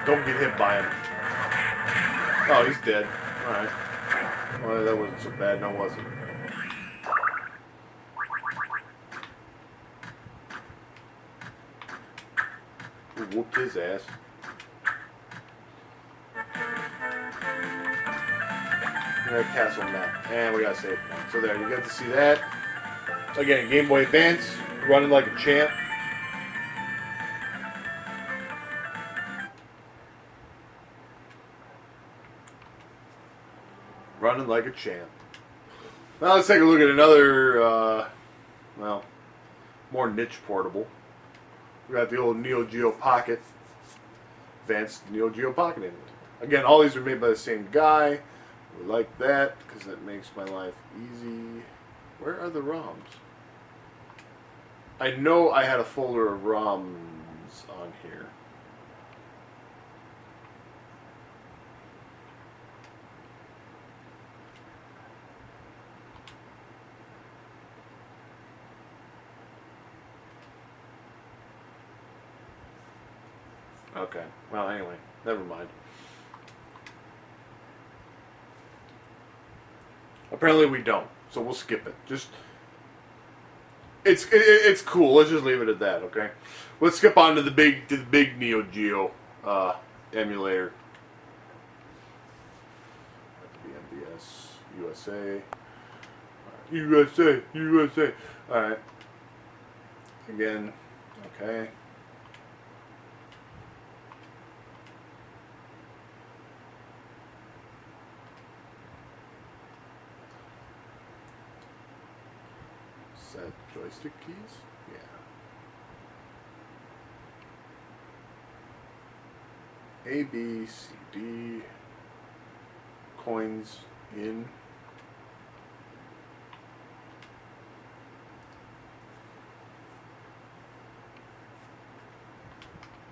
Don't get hit by him. Oh, he's dead. Alright. Well, that wasn't so bad, now was it? We whooped his ass. We got a castle map. And we got a save point. So there, you get to see that. Again, Game Boy Advance, running like a champ. Running like a champ. Now let's take a look at another, well, more niche portable. We got the old Neo Geo Pocket. Advanced Neo Geo Pocket in it. Again, all these are made by the same guy. We like that because that makes my life easy. Where are the ROMs? I know I had a folder of ROMs on here. Okay. Well, anyway, never mind. Apparently we don't, so we'll skip it. Just it's cool. Let's just leave it at that, okay? Let's skip on to the big Neo Geo emulator. MBS USA. USA. All right. Again, okay. Set joystick keys? Yeah. A, B, C, D. Coins in.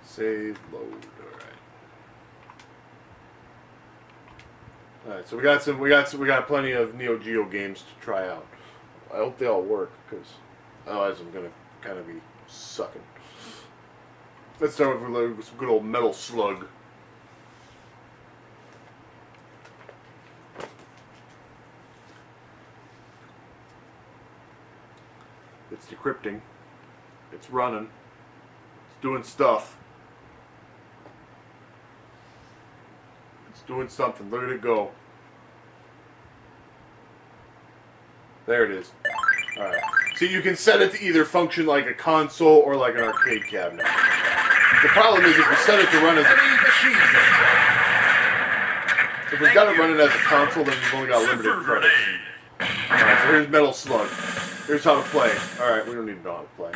Save, load, alright, so we got plenty of Neo Geo games to try out. I hope they all work, because otherwise I'm gonna kind of be sucking. Let's start with some good old Metal Slug. It's decrypting. It's running. It's doing stuff. It's doing something. Look at it go. There it is. Alright. So you can set it to either function like a console or like an arcade cabinet. The problem is if you set it to run as a... If we've got it running as a console, then we've only got limited credits. Alright, so here's Metal Slug. Here's how to play. Alright, we don't need to know how to play.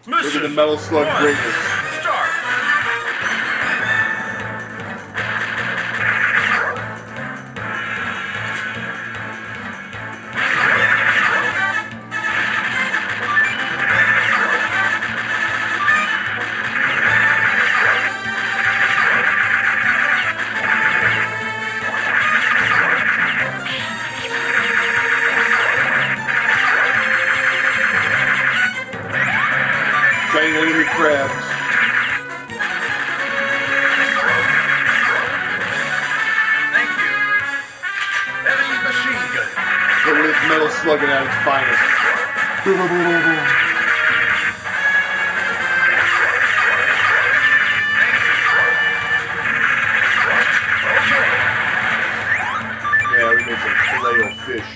Look at the Metal Slug greatness. giant enemy crabs. Thank you. Heavy machine gun. Look at this metal slugging at its finest. Boom, boom, boom, boom, boom. Yeah, we made some filet-o-fish.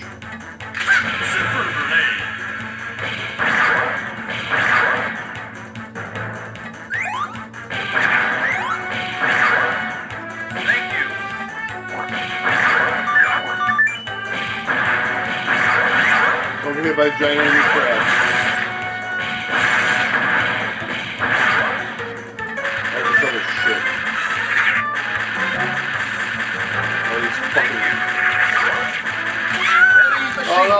Super grenade. Thank you. Don't get hit by giant enemy crabs. That's this other shit. Oh, these fucking... Oh no,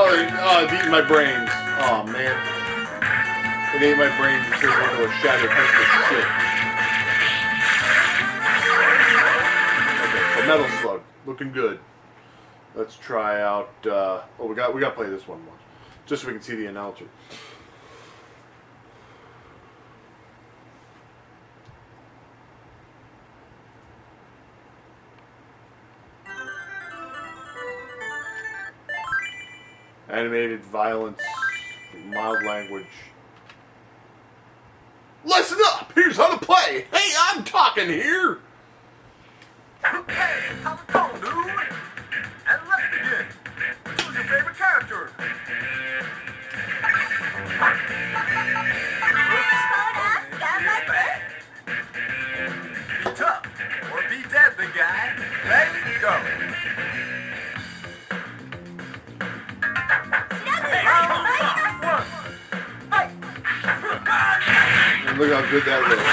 it's eating my brains. Oh man. It ate my brains and turned into a shattered hunk of shit. Okay, so metal slug. Looking good. Let's try out oh we gotta play this one more. Just so we can see the announcer. Animated violence, mild language. Listen up! Here's how to play! Hey, I'm talking here! Hey, how's it going, dude? And let's begin. Who's your favorite character? Be tough, or be dead, big guy. Ready? Go. And look how good that looks.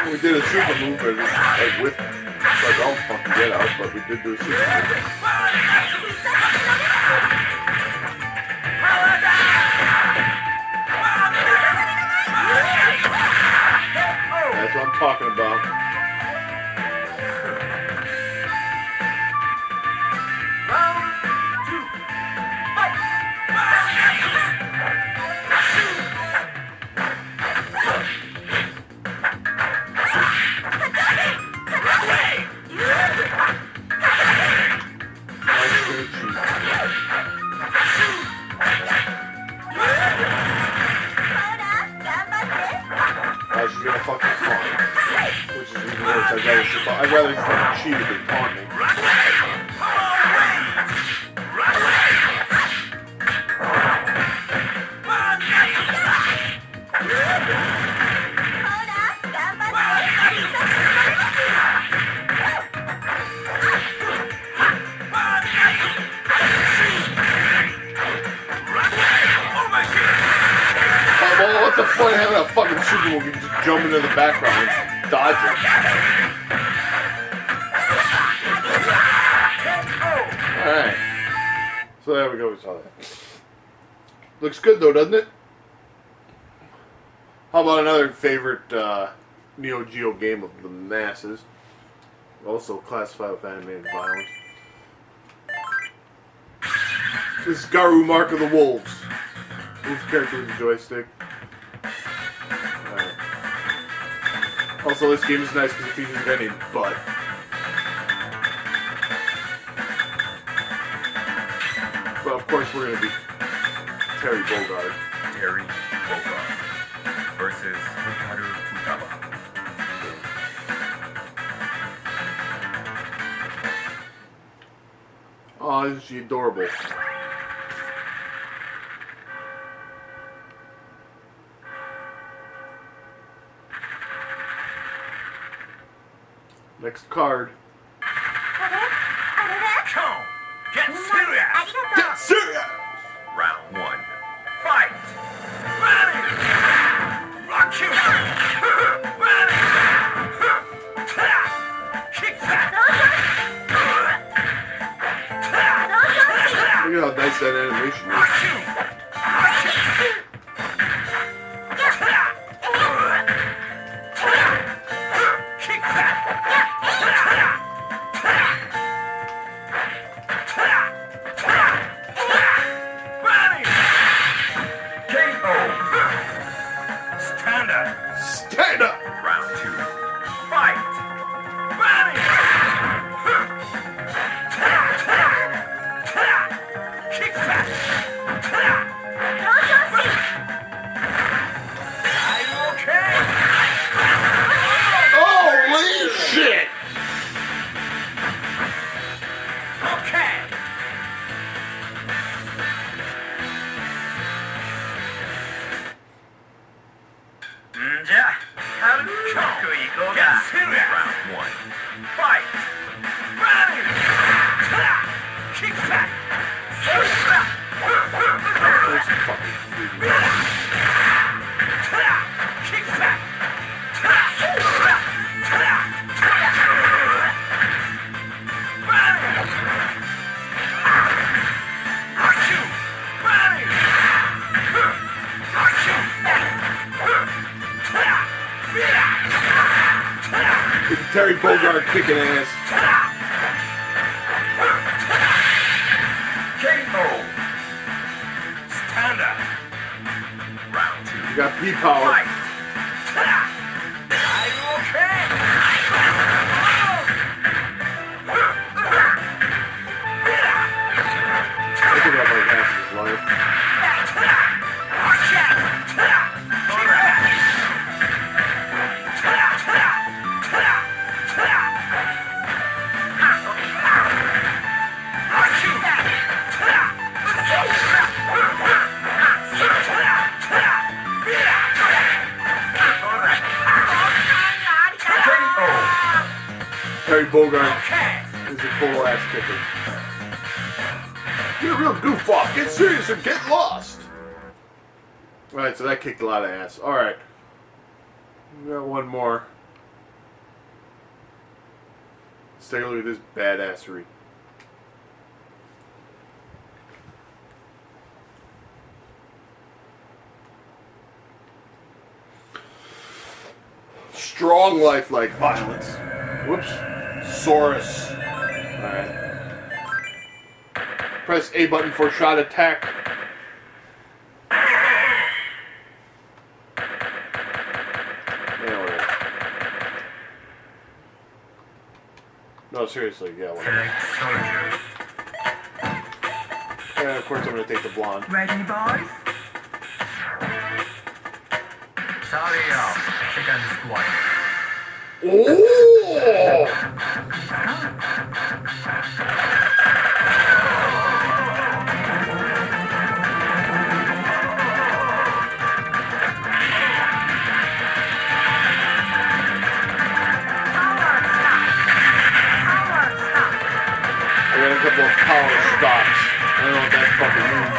We did a super move, but like with, like I'll fucking get out, but we did do a super move. That's what I'm talking about. Round two. Fight. She's gonna fucking taunt me. Which is even worse. I'd rather she fucking cheated than taunt me. Well, what's the fun of having a fucking super movie just jump into the background and dodge it? Alright. So there we go, we saw that. Looks good though, doesn't it? How about another favorite Neo Geo game of the masses? Also classified with animated violence. This is Garu Mark of the Wolves. Move character with the joystick. Also, this game is nice because it features any butt. But of course, we're gonna be Terry Bogard. Terry Bogard versus Hikaru Futaba. Oh, isn't she adorable? Next card. Come, get serious! Get serious! at how nice that animation is. Stand up! Round 2. Fight! Ready! Kick back! Are you okay? Holy shit! Okay. Round 1. Fight! Ready! Kick back! There's some fucking freaking... Kick back! Terry Bogard kicking ass. KO. Stand up. Round 2. You got P-Power. Fight. Are you okay? I think about like half of his life. Terry Bogard is a total ass kicker. You're a real goof off. Get serious or get lost. Alright, so that kicked a lot of ass. Alright. We got one more. Let's take a look at this badassery. Strong lifelike violence. Whoops. Saurus. Alright. Press A button for shot attack. Anyway. No, seriously, yeah. Whatever. And of course I'm going to take the blonde. Ready, boys? Sorry, second squad. Oh! I got a couple of power stocks. I don't know what that fucking means,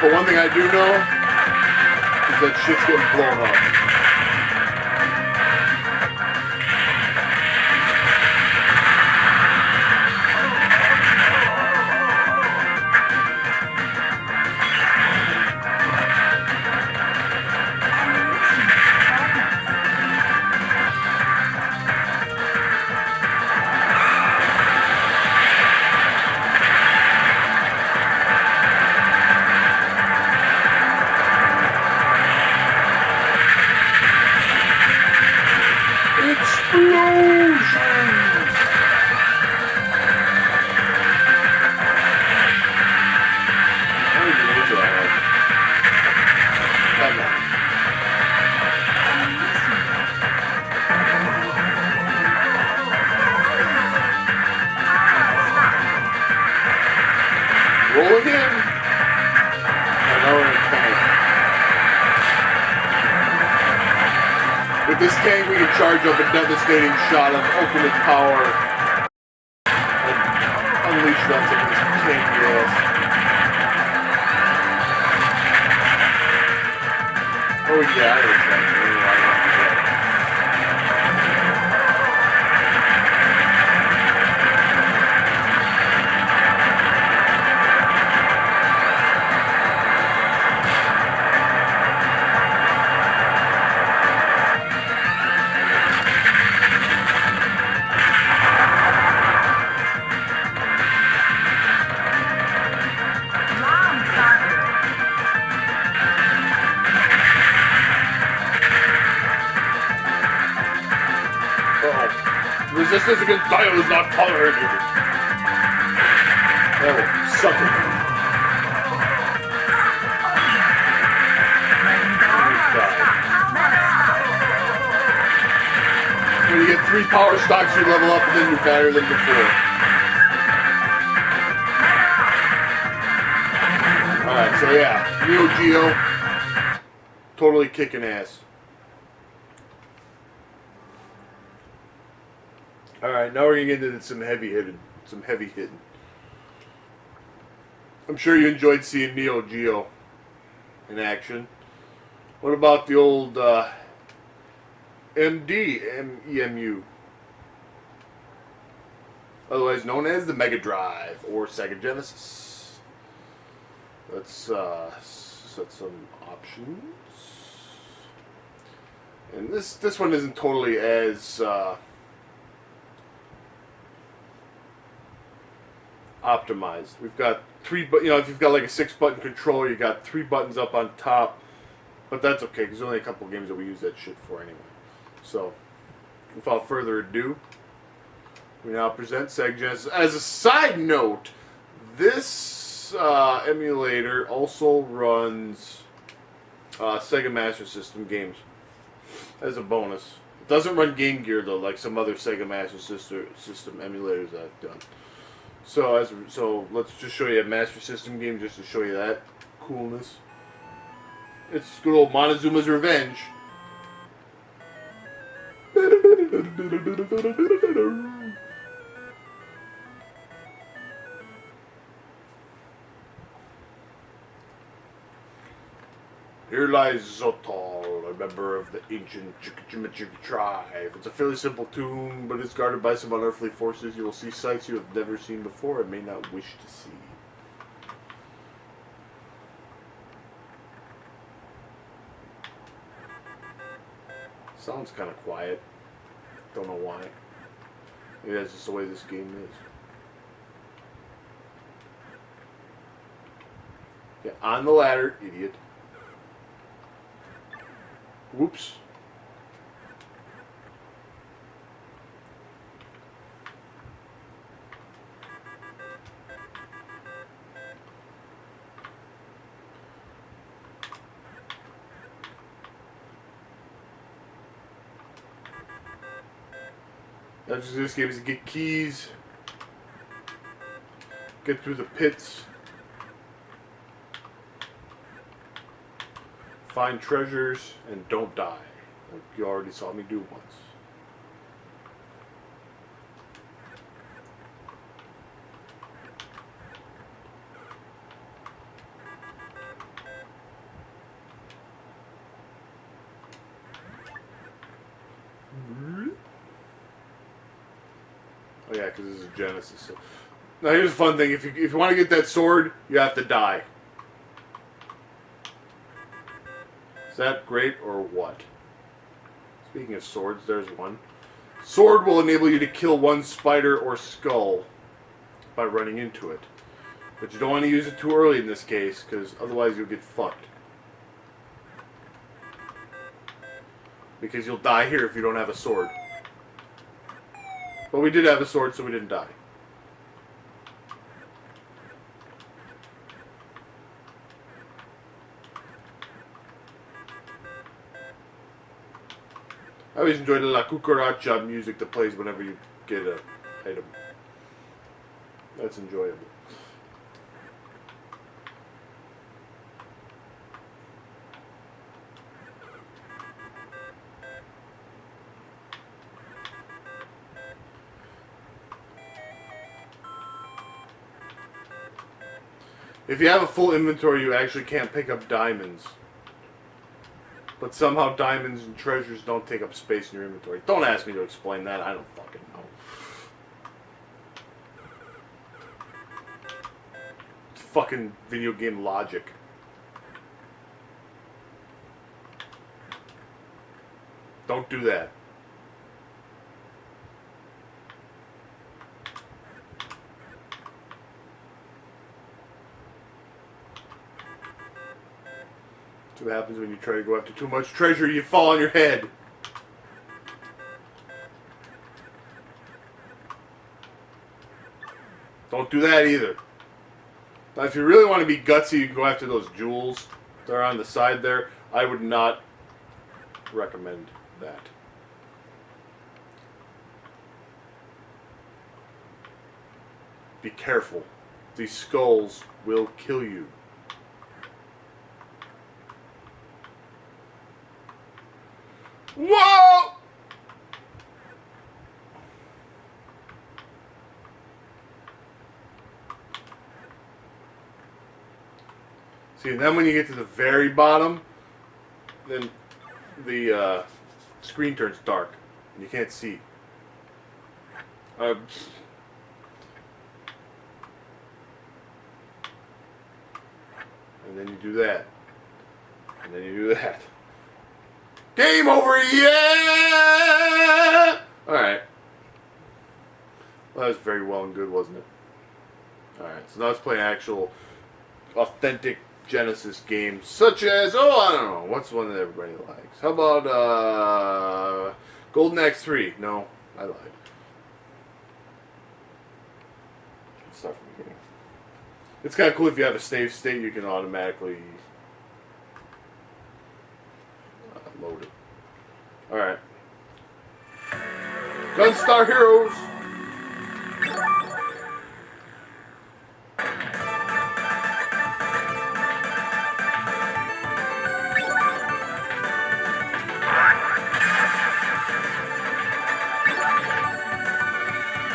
but one thing I do know is that shit's getting blown up. Roll again. And now we're in a tank. With this tank, we can charge up a devastating shot of ultimate power and unleash that to this tanky ass. Oh yeah, I understand. Uh-oh. Resistance against dial is not tolerated. That will suck it. When you get 3 power stocks, you level up and then you're better than before. Alright, so yeah, Neo Geo, totally kicking ass. Alright, now we're gonna get into some heavy hitting. I'm sure you enjoyed seeing Neo Geo in action. What about the old EMU? Otherwise known as the Mega Drive or Sega Genesis. Let's set some options. And this one isn't totally as optimized. We've got 3, but if you've got like a 6-button controller, you got 3 buttons up on top. But that's okay, because there's only a couple games that we use that shit for anyway. So, without further ado, we now present Sega Genesis. As a side note, this emulator also runs Sega Master System games as a bonus. It doesn't run Game Gear though, like some other Sega Master System emulators I've done. So let's just show you a Master System game just to show you that coolness. It's good old Montezuma's Revenge. Here lies Zotol, a member of the ancient Chickachimachick tribe. It's a fairly simple tune, but it's guarded by some unearthly forces. You will see sights you have never seen before and may not wish to see. Sounds kind of quiet. Don't know why. Maybe that's just the way this game is. Get on the ladder, idiot. Whoops. That's just this game is to get keys, get through the pits, find treasures, and don't die, like you already saw me do once. Oh yeah, because this is Genesis. So. Now here's a fun thing: if you want to get that sword, you have to die. Is that great or what? Speaking of swords, there's one. Sword will enable you to kill one spider or skull by running into it. But you don't want to use it too early in this case, because otherwise you'll get fucked. Because you'll die here if you don't have a sword. But we did have a sword, so we didn't die. I always enjoy the La Cucaracha music that plays whenever you get an item. That's enjoyable. If you have a full inventory, you actually can't pick up diamonds. But somehow diamonds and treasures don't take up space in your inventory. Don't ask me to explain that. I don't fucking know. It's fucking video game logic. Don't do that. That's what happens when you try to go after too much treasure. You fall on your head. Don't do that either. Now, if you really want to be gutsy, you can go after those jewels that are on the side there. I would not recommend that. Be careful. These skulls will kill you. Whoa! See, and then when you get to the very bottom, then the screen turns dark and you can't see. And then you do that. And then you do that. Game over, yeah! Alright. Well, that was very well and good, wasn't it? Alright, so now let's play actual, authentic Genesis games, such as, I don't know, what's one that everybody likes? How about, Golden Axe 3? No, I lied. Let's start from the beginning. It's kind of cool if you have a save state, you can automatically load it. Alright. Gunstar Heroes!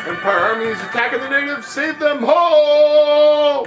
Empire armies attacking the natives! Save them! Ho!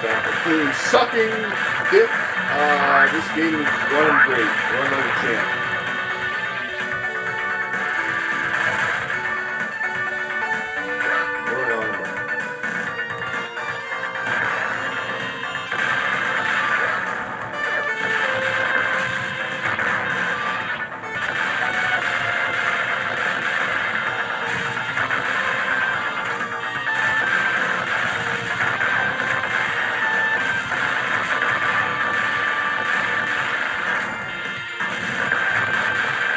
Completely sucking dick. This game is running great. Run like a champ.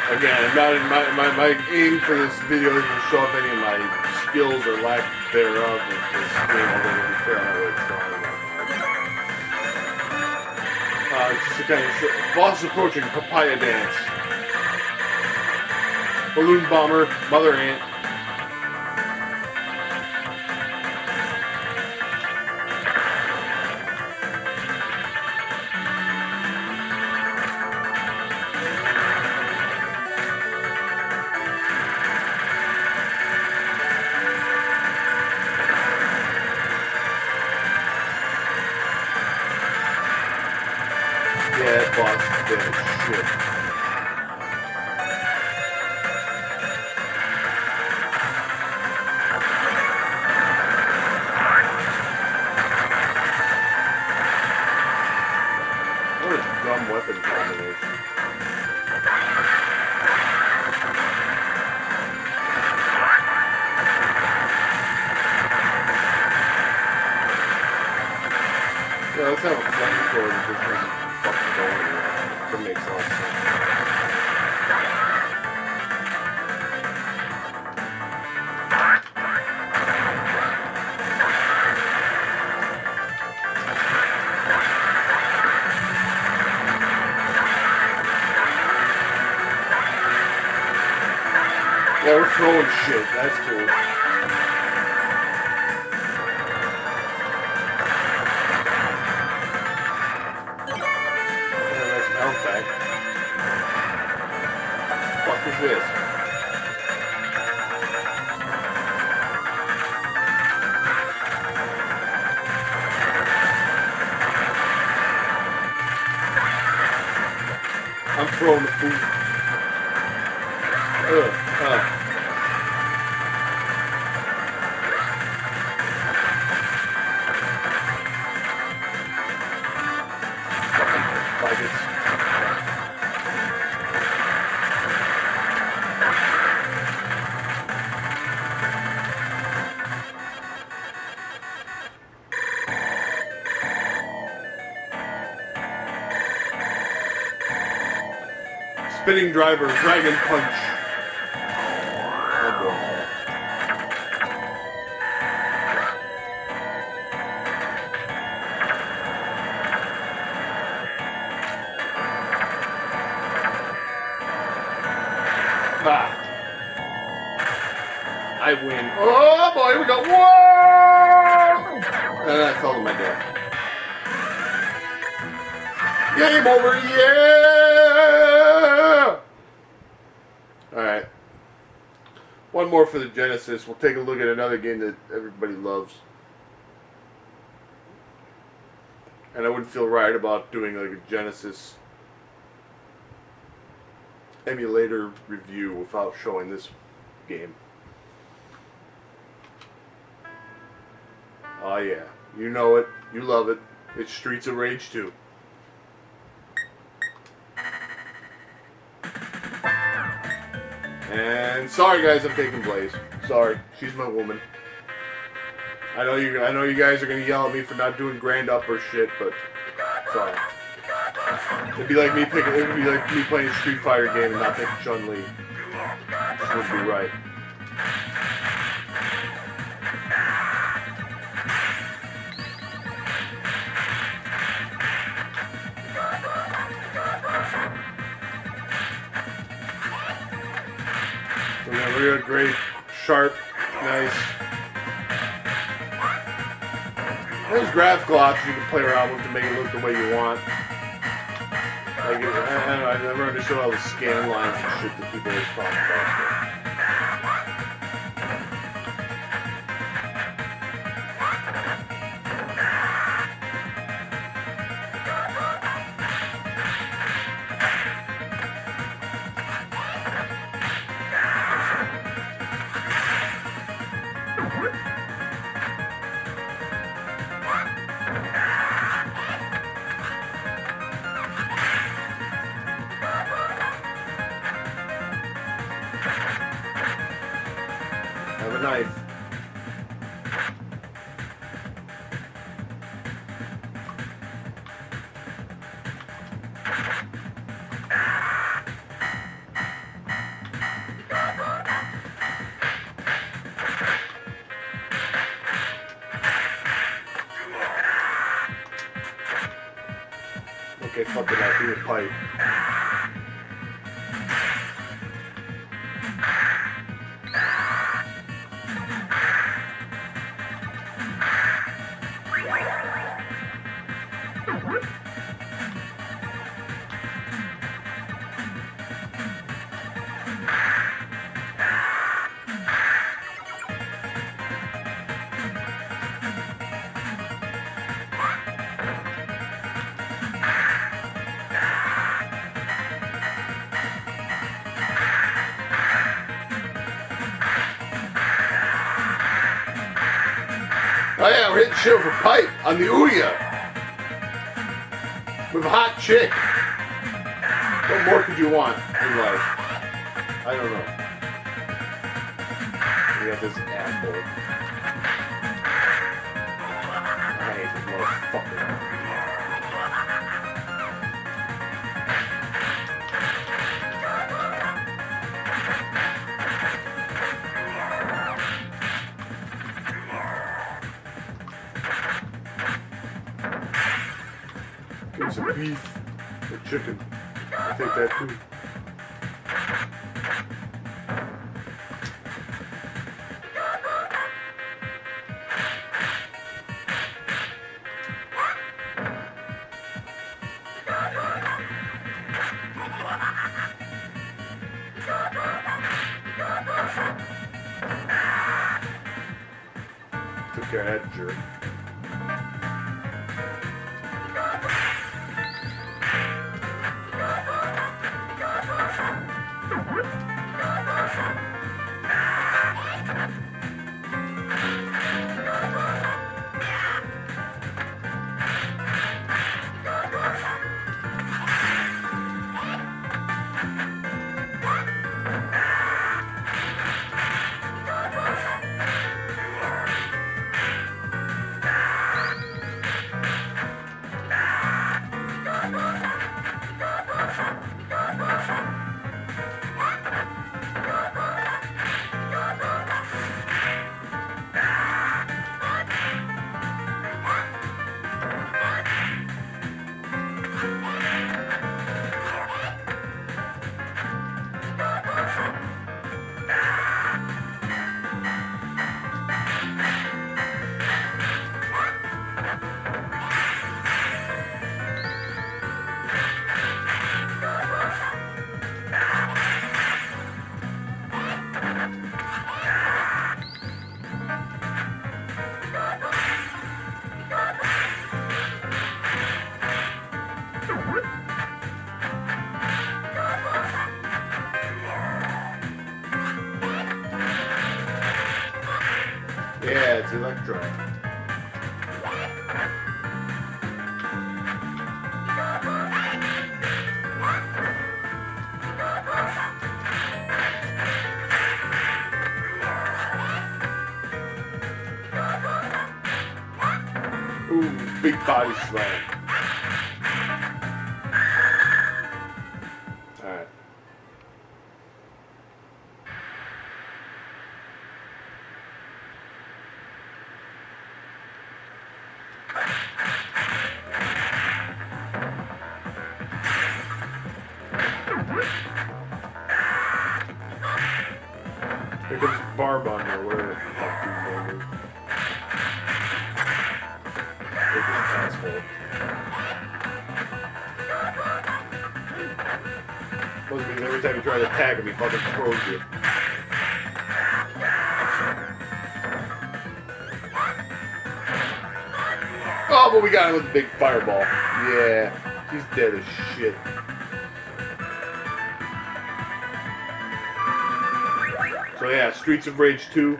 Again, my aim for this video is to show off any of my skills or lack thereof with this game, although to be fair, I'm not really strong enough. It's just a kind of boss approaching papaya dance. Balloon bomber, mother ant. Yeah, that boss is dead as shit. What a dumb weapon combination. Yeah, let's have a flamethrower that just makes fucking go anywhere. That makes a lot of sense. Yeah, we're throwing shit. That's cool. What is this? I'm throwing the food. Spinning driver, dragon punch. Oh boy. Ah. I win. Oh boy, here we go. Whoa! And I fell to my death. Game over, yeah! Alright. One more for the Genesis. We'll take a look at another game that everybody loves. And I wouldn't feel right about doing like a Genesis emulator review without showing this game. Oh yeah. You know it. You love it. It's Streets of Rage 2. And sorry guys, I'm taking Blaze. Sorry, she's my woman. I know you guys are gonna yell at me for not doing grand upper shit, but sorry. It'd be like me playing a Street Fighter game and not picking Chun-Li. This wouldn't be right. Real great, sharp, nice. There's graphical options you can play around with to make it look the way you want. Like, I never understood all the scan lines and shit that people always talk about. Have a knife. Okay, fuck it, I'll do a pipe. Oh yeah, we're hitting shit with a pipe on the Ouya. With a hot chick. What more could you want in life? I don't know. We got this asshole. I hate this motherfucker. Give me some beef or chicken. I'll take that too. Took care of that jerk. Yeah, it's electro. Ooh, big body slam. Alright. Here comes Barb on there, whatever the fuck his name is. Look at this asshole. Must mean every time you try to attack him, he fucking throws you. Oh, but we got him with a big fireball. Yeah, he's dead as shit. So yeah, Streets of Rage 2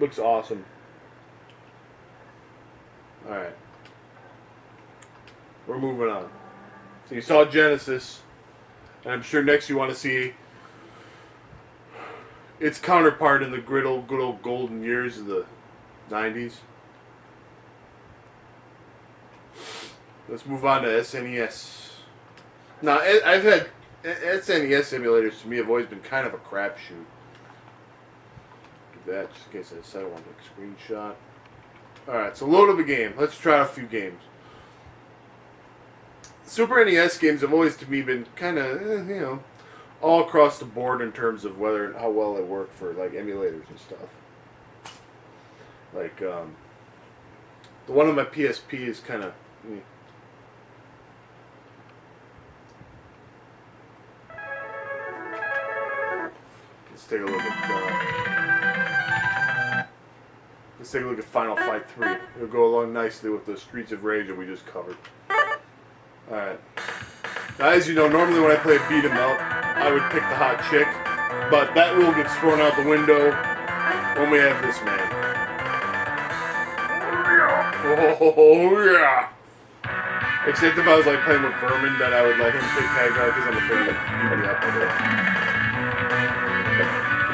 looks awesome. Alright. We're moving on. So you saw Genesis, and I'm sure next you want to see its counterpart in the good old golden years of the 90s. Let's move on to SNES. Now, I've had SNES simulators to me have always been kind of a crapshoot. That just in case I said I want to take a screenshot. Alright, so load up a game. Let's try a few games. Super NES games have always to me been kind of, you know, all across the board in terms of how well they work for like emulators and stuff. Like the one on my PSP is kind of. Let's take a look at. Let's take a look at Final Fight 3. It'll go along nicely with the Streets of Rage that we just covered. Alright. Now, as you know, normally when I play a beat 'em up, I would pick the hot chick, but that rule gets thrown out the window when we have this man. Oh, yeah! Except if I was like playing with Vermin, then I would let him pick Hagar because I'm afraid he'd beat me up with it.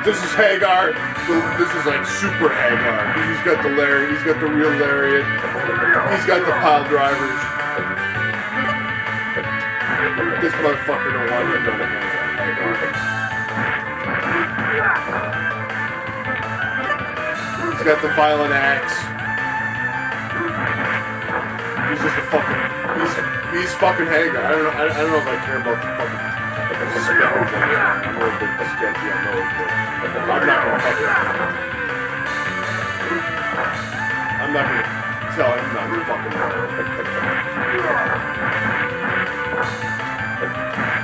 This is Hagar. This is like super Hagar. He's got the lariat. He's got the real lariat. He's got the pile drivers. This motherfucker don't want to know Hagar. He's got the violent axe. He's just a fucking. He's fucking Hagar. I don't know if I care about the fucking. I'm a little bit sketchy, I know, but I'm not gonna fucking. I'm not gonna tell him not to fucking.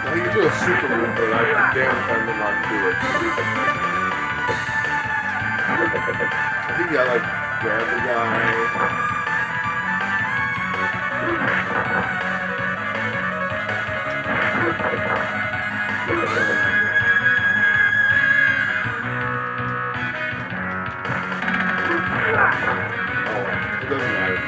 Now he can do a super move, but I'd be damned if I'm not to do it. I think I like grab the guy. Oh, it doesn't matter.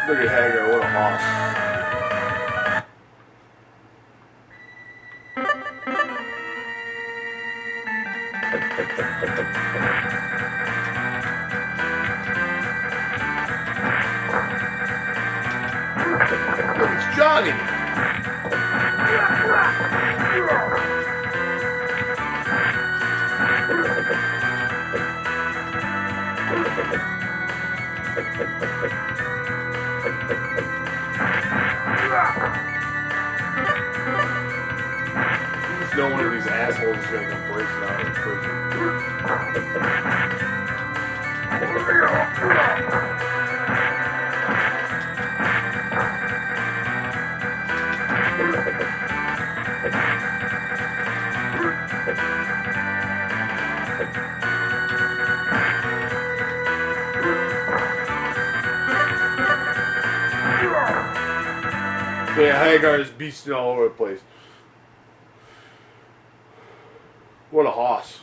Look at Hagar, what a hoss. Look, it's Johnny! You just know one of these assholes is gonna come breaking out in prison. But yeah, Hagar is beasting all over the place. What a hoss.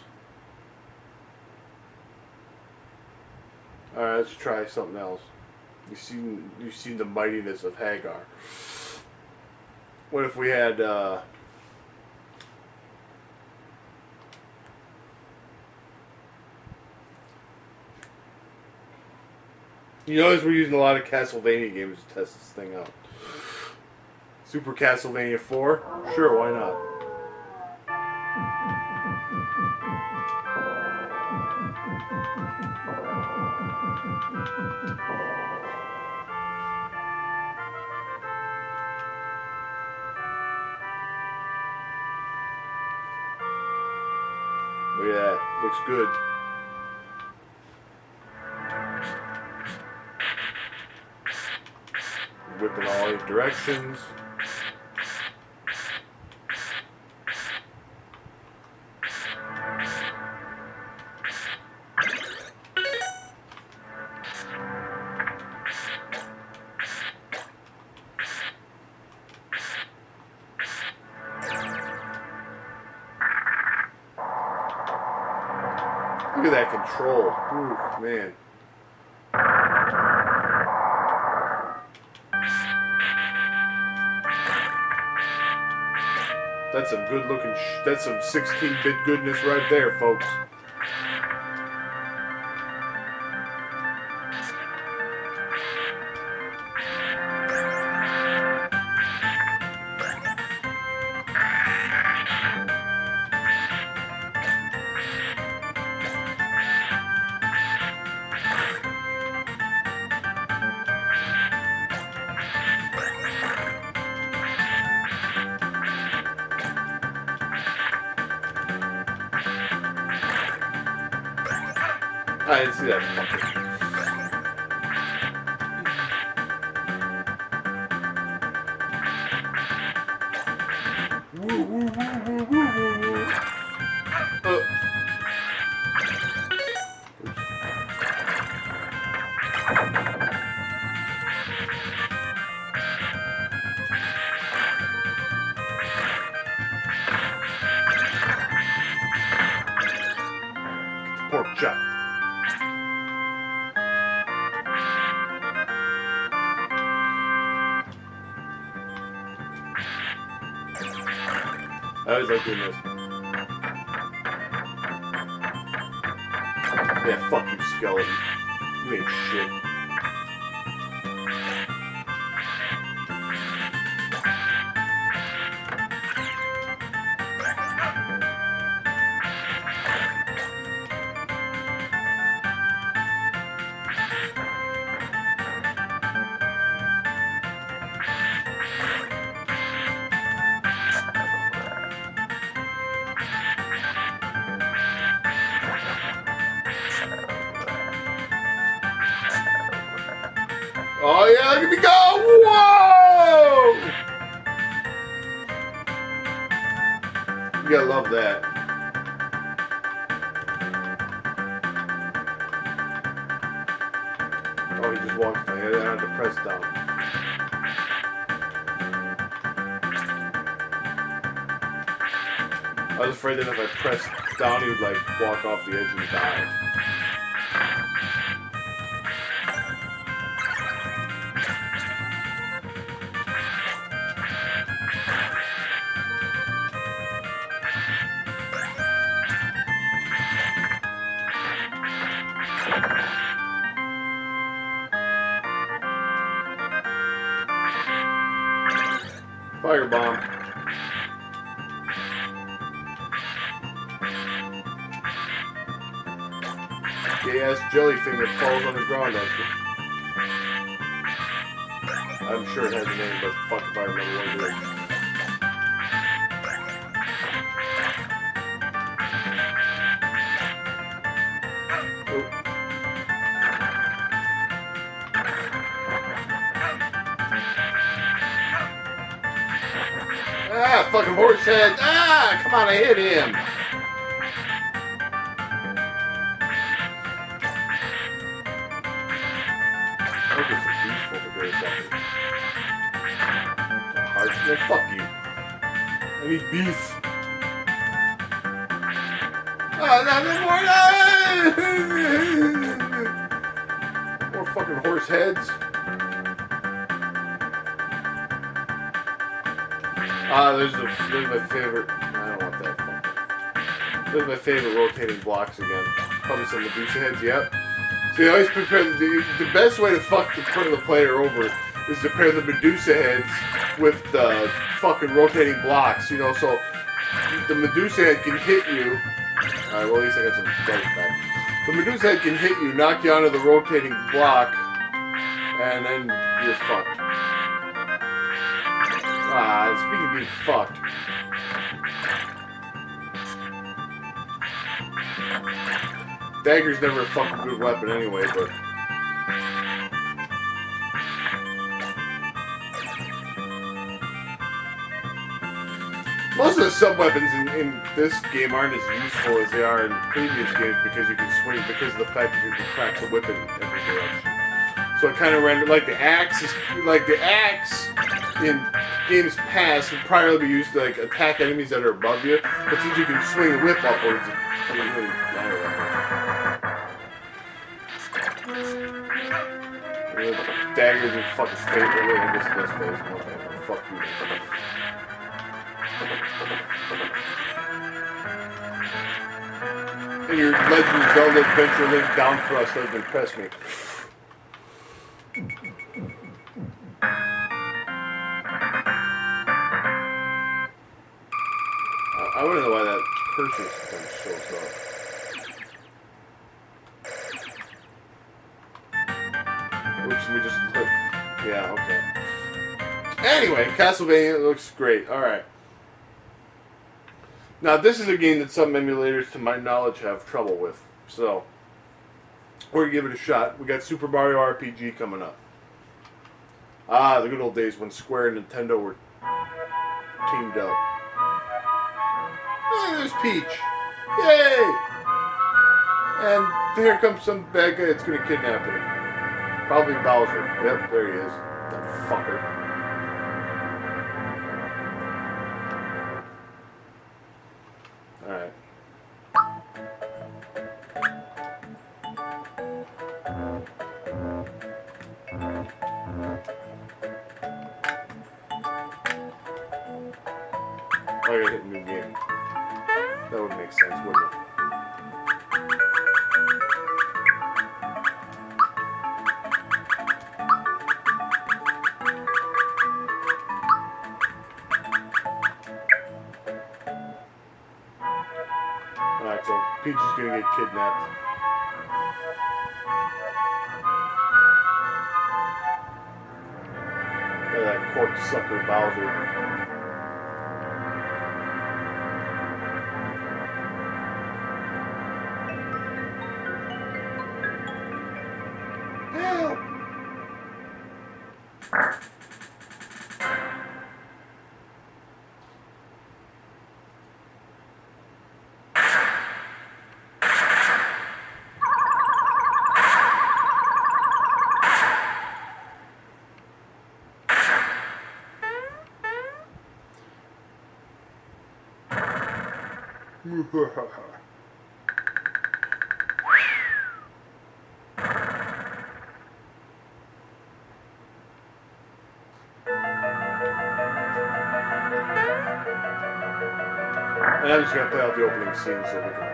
Alright, let's try something else. You've seen the mightiness of Hagar. What if we had you notice we're using a lot of Castlevania games to test this thing out. Super Castlevania 4? Sure, why not? Look at that. Looks good. Whipping all 8 directions. Look at that control. Ooh, man. That's some good looking that's some 16-bit goodness right there, folks. I didn't see that fucker. Woo, woo, woo, woo, woo, woo, woo. Pork chop. I always like doing this. Yeah, fuck you, skeleton. You ain't shit. Oh yeah, look at me go! Whoa! You gotta love that. Oh, he just walked by. I had to press down. I was afraid that if I pressed down, he would like walk off the edge and die. Firebomb. Gay ass jelly thing that falls on the ground after. I'm sure it has a name, but fuck if I remember what it is. Ah, fucking horse head. Ah, come on, I hit him. Look at some beef over there, No, fuck you. I need beef. More fucking horse heads. There's my favorite. I don't want that. There's my favorite rotating blocks again. Probably some Medusa heads. Yep. So you always prepare the best way to fuck the player over is to pair the Medusa heads with the fucking rotating blocks. You know, so the Medusa head can hit you. Alright, well at least I got some dice back. The Medusa head can hit you, knock you onto the rotating block, and then you're fucked. Speaking of being fucked. Dagger's never a fucking good weapon anyway, but... Most of the sub-weapons in this game aren't as useful as they are in previous games because you can swing, because of the fact that you can crack the whip in every direction. So it kind of rendered, like the axe in games past would primarily be used to like attack enemies that are above you, but since you can swing the whip upwards, it doesn't really matter that much. Daggers are fucking favorite way in this phase. Okay, fuck you. And your Legend of Zelda Adventure Link down thrust doesn't impress me. I want to know why that cursor thing shows up. Oops, we just clicked. Yeah, okay. Anyway, Castlevania looks great. Alright. Now, this is a game that some emulators, to my knowledge, have trouble with. So, we're going to give it a shot. We got Super Mario RPG coming up. The good old days when Square and Nintendo were teamed up. Oh, there's Peach. Yay! And here comes some bad guy that's going to kidnap her. Probably Bowser. Yep, there he is. That fucker. Alright. I gotta hit a new game. That would make sense, wouldn't it? Alright, so Peach is gonna get kidnapped. By that cork sucker Bowser. And I'm just going to play out the opening scene so we can...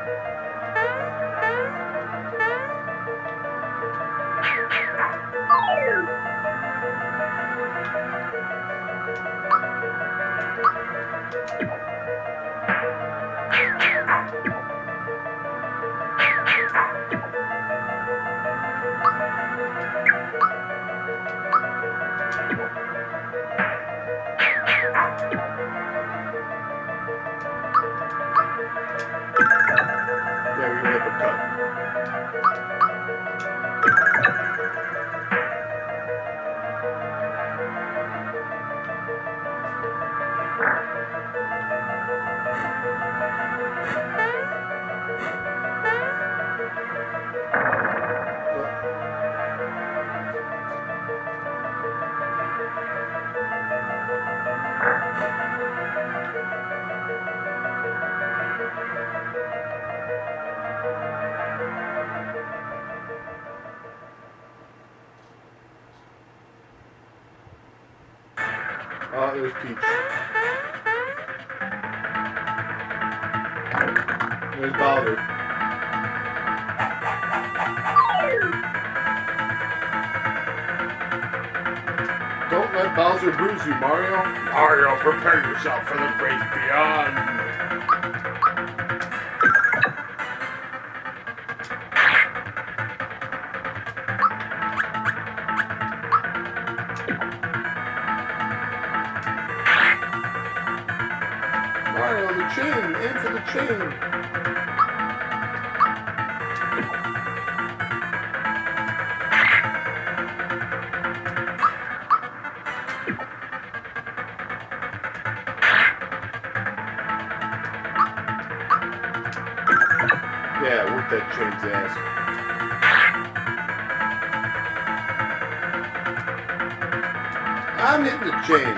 there's Peach. There's Bowser. Don't let Bowser bruise you, Mario. Mario, prepare yourself for the great beyond. Mario, the chain! Aim for the chain! Yeah, whoop that chain's ass. I'm hitting the chain.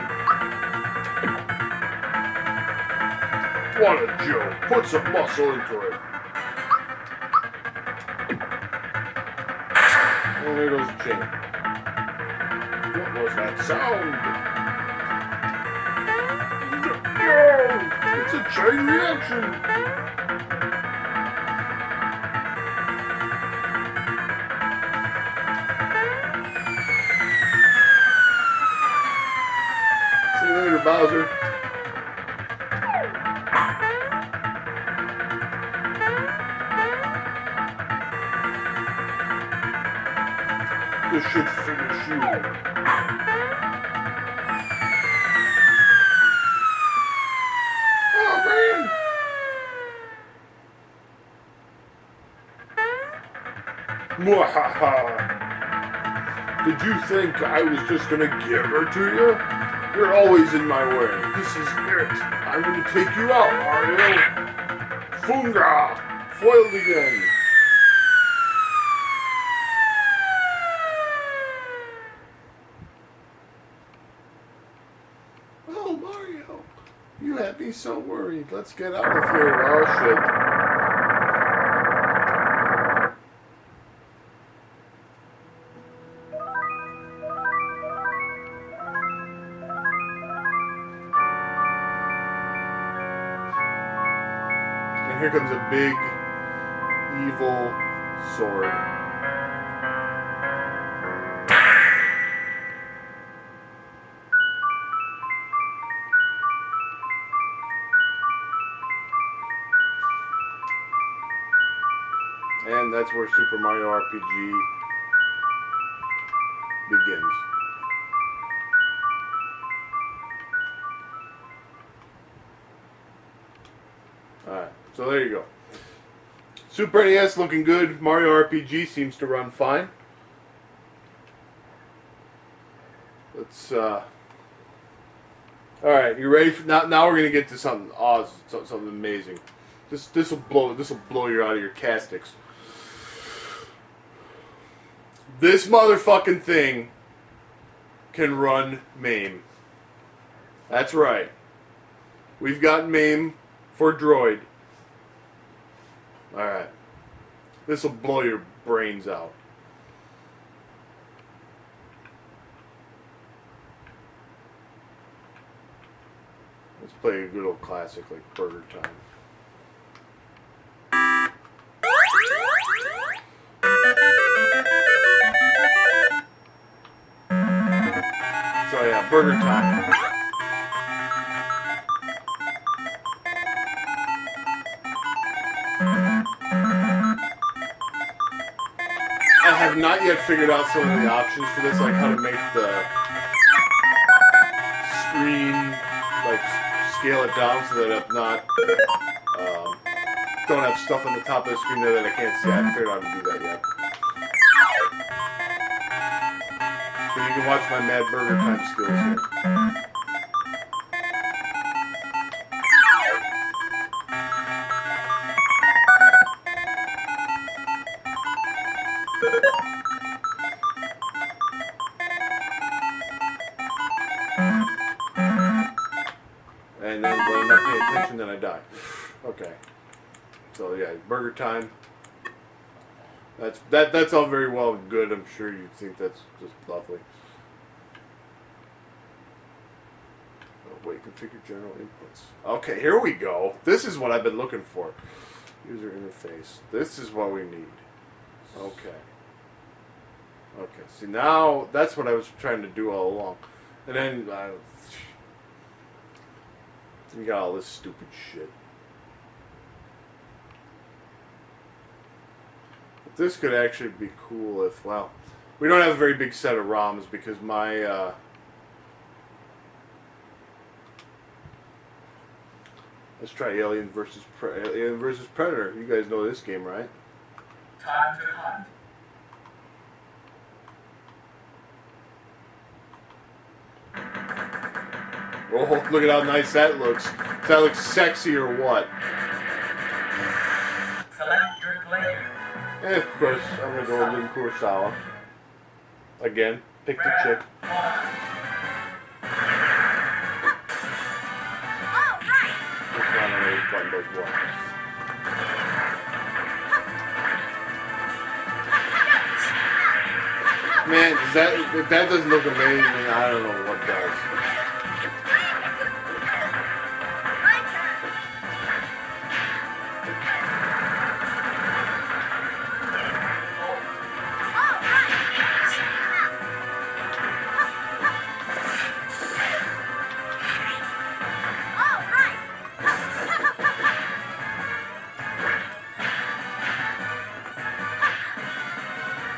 What a joke. Put some muscle into it. And there goes the chain. What was that sound? No! It's a chain reaction! See you later, Bowser. This should finish you. Oh, man! Mwahaha! Did you think I was just gonna give her to you? You're always in my way. This is it. I'm gonna take you out, Mario. Funga! Foiled again. Oh, Mario. You had me so worried. Let's get out of here. Oh, shit. Here comes a big, evil sword. And that's where Super Mario RPG begins. Alright, so there you go. Super NES looking good. Mario RPG seems to run fine. Let's, alright, you ready for, now we're gonna get to something awesome, something amazing. This'll blow you out of your castics. This motherfucking thing can run MAME. That's right. We've got MAME for Droid. Alright. This'll blow your brains out. Let's play a good old classic like Burger Time. So yeah, Burger Time. I have not yet figured out some of the options for this, like how to make the screen, like scale it down so that I'm not, don't have stuff on the top of the screen there that I can't see. I haven't figured out how to do that yet. But you can watch my Mad Burger Time skills here. And then when I'm not paying attention, then I die. Okay. So yeah, Burger Time. That's all very well and good. I'm sure you'd think that's just lovely. wait, configure general inputs. Okay, here we go. This is what I've been looking for. User interface. This is what we need. Okay. Okay, see now, that's what I was trying to do all along. And then, you got all this stupid shit. But this could actually be cool if, well, we don't have a very big set of ROMs because my, let's try Alien versus Predator. You guys know this game, right? Time to hunt. Oh, look at how nice that looks. Does that look sexy or what? Select your player. And of course, I'm gonna go with Lin Kurosawa. Again, pick the chick. Which one of those button does what? Man, if that doesn't look amazing, I don't know what does.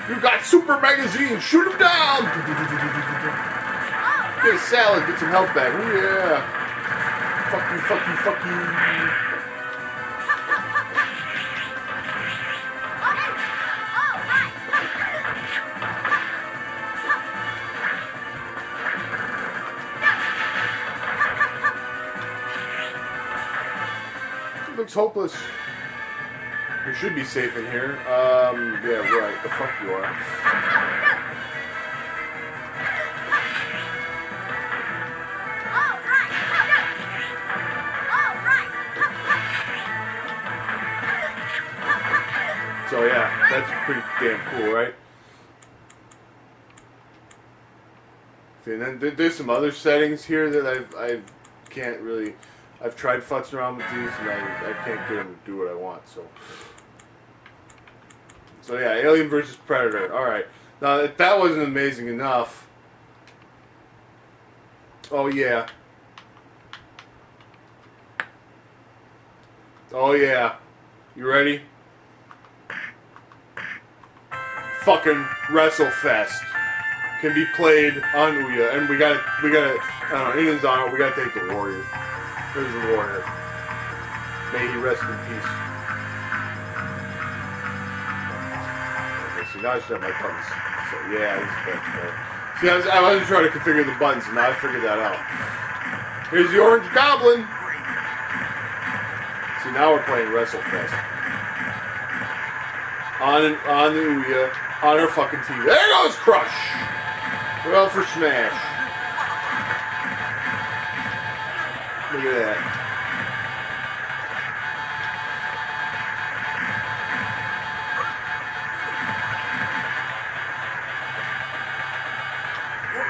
You got super magazine, shoot him down! Get a salad, get some health back. Oh yeah. Fuck you, fuck you, fuck you. It looks hopeless. You should be safe in here. Yeah, right. The fuck you are. So yeah, that's pretty damn cool, right? See, and then there's some other settings here that I can't really. I've tried futzing around with these, and I can't get them to do what I want. So yeah, Alien versus Predator. All right. Now if that wasn't amazing enough. Oh yeah. Oh yeah. You ready? Fucking WrestleFest can be played on Ouya, and we gotta. I don't know. England's on it. We gotta take the Warrior. There's the Warrior. May he rest in peace. Okay, so now I should have my buttons. So yeah, this is better. See, I wasn't trying to configure the buttons, and now I figured that out. Here's the Orange Goblin. See, now we're playing WrestleFest. On the Ouya, on our fucking TV. There goes Crush! Well, for Smash. Look at that.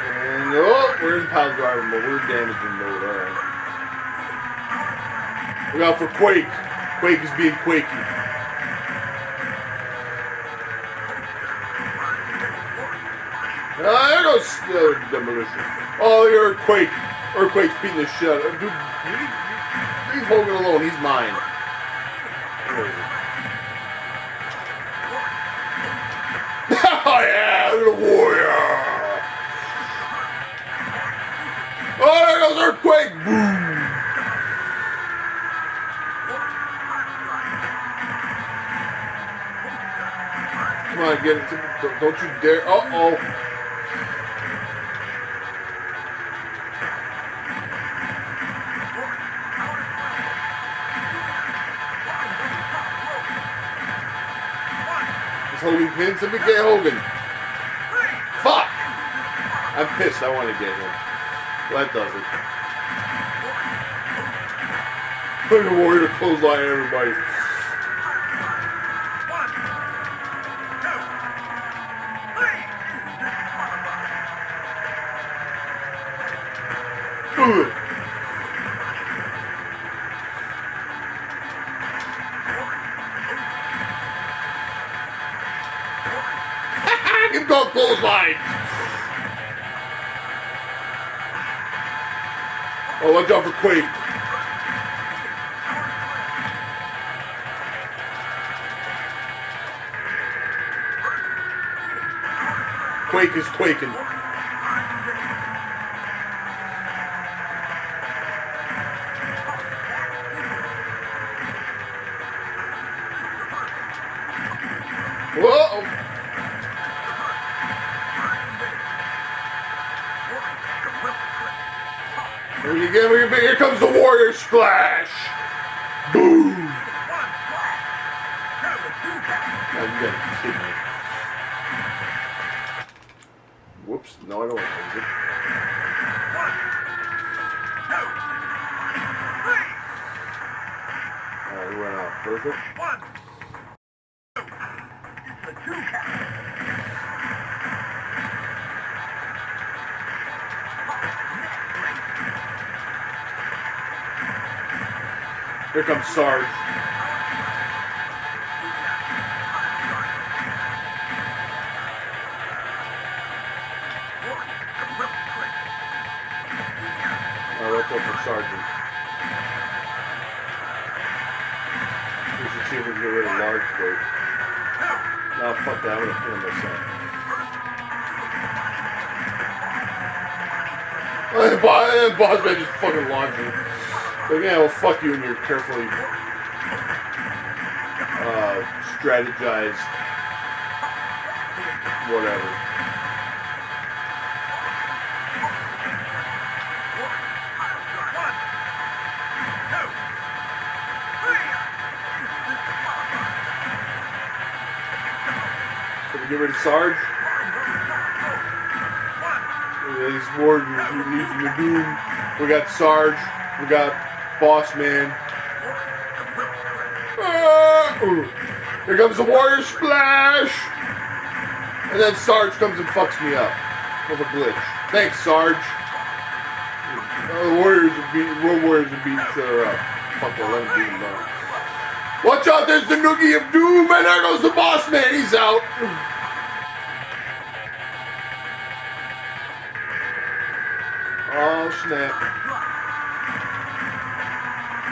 And, oh, we're in pile driver mode. We're damaging mode, alright. Look out for Quake. Quake is being quaky. There goes demolition. Oh, the Earthquake. Earthquake's beating the shit out of him. Dude, leave Hogan alone. He's mine. Oh, yeah. Look at the Warrior. Oh, there goes Earthquake. Boom. Come on, get it. Don't you dare. Uh-oh. Hogan pins. Let me get Hogan. Fuck! I'm pissed. I want to get him. Well, that does it. Look at the Warrior clothesline everybody. Go clothesline! Oh, watch out for Quake. Quake is quaking. Whoa! Here comes the Warrior Splash! Boom! Now you gotta kidding me. Whoops, no, I don't want to use it. Alright, we went out. Perfect. Here comes Sarge. Let's go for Sergeant. We should see if we can get rid of Large Boat. No, fuck that. I'm gonna put him myself. Boss man just fucking launched me. But yeah, well, fuck you and your carefully strategized whatever. So we get rid of Sarge. These warriors, Legion of Doom. We got Sarge. We got Boss Man. Here comes the Warrior Splash! And then Sarge comes and fucks me up with a glitch. Thanks, Sarge. The Warriors are beating, World Warriors are beating each other up. Fuck that, let them beat them up. Watch out, there's the Noogie of Doom, and there goes the Boss Man, he's out. Oh, snap.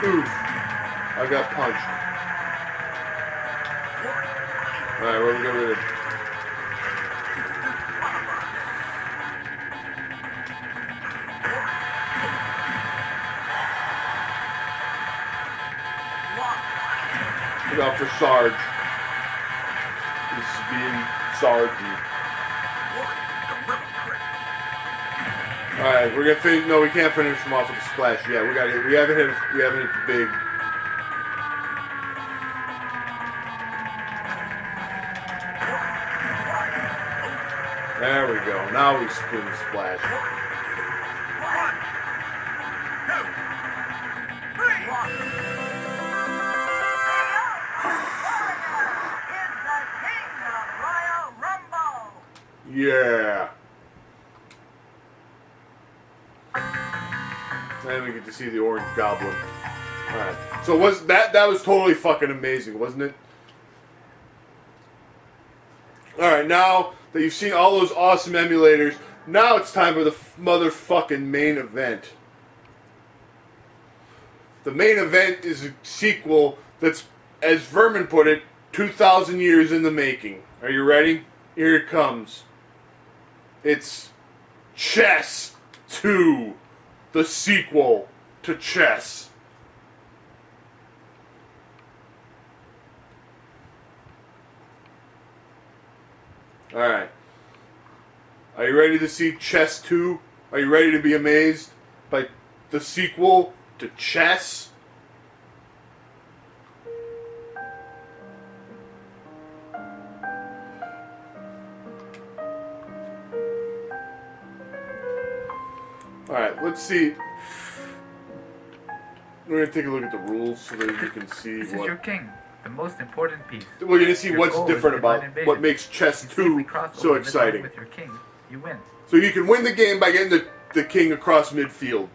Oof. I got punched. Alright, what are we gonna do? Look out for Sarge. He's being Sargy. Alright, we're gonna finish. No, we can't finish him off with the splash. Yeah, we haven't hit the big. There we go. Now we spin the splash. Yeah. And we get to see the orange goblin. Alright. So was that was totally fucking amazing, wasn't it? Alright, now that you've seen all those awesome emulators, now it's time for the motherfucking main event. The main event is a sequel that's, as Vermin put it, 2,000 years in the making. Are you ready? Here it comes. It's Chess 2, the sequel to Chess. Alright. Are you ready to see Chess 2? Are you ready to be amazed by the sequel to Chess? Alright, let's see. We're going to take a look at the rules so that you can see This is your king, the most important piece. We're going to see what's different about what makes Chess 2 so exciting. With your king, you win. So you can win the game by getting the king across midfield.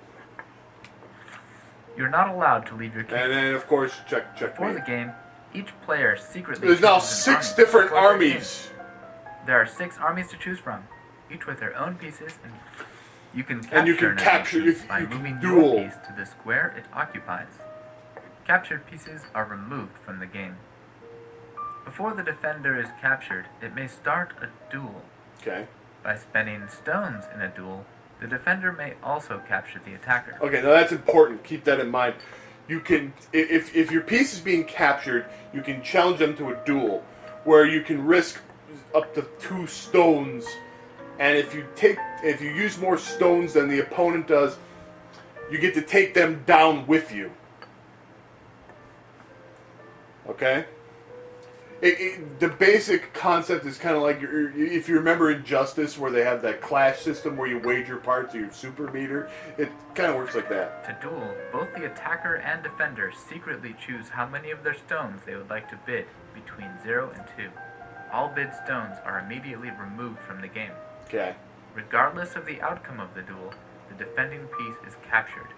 You're not allowed to leave your king. And then, of course, check. Before the game, each player secretly... There's now 6 different armies. There are 6 armies to choose from, each with their own pieces, and you can capture, And you can an enemy capture- piece you by can moving duel. your piece to the square it occupies. Captured pieces are removed from the game. Before the defender is captured, it may start a duel. Okay. By spending stones in a duel, the defender may also capture the attacker. Okay, now that's important. Keep that in mind. You can, if your piece is being captured, you can challenge them to a duel, where you can risk up to 2 stones, and if you use more stones than the opponent does, you get to take them down with you. Okay? The basic concept is kind of like, if you remember Injustice, where they have that clash system where you wager parts of your super meter, it kind of works like that. To duel, both the attacker and defender secretly choose how many of their stones they would like to bid between 0 and 2. All bid stones are immediately removed from the game. Okay. Regardless of the outcome of the duel, the defending piece is captured.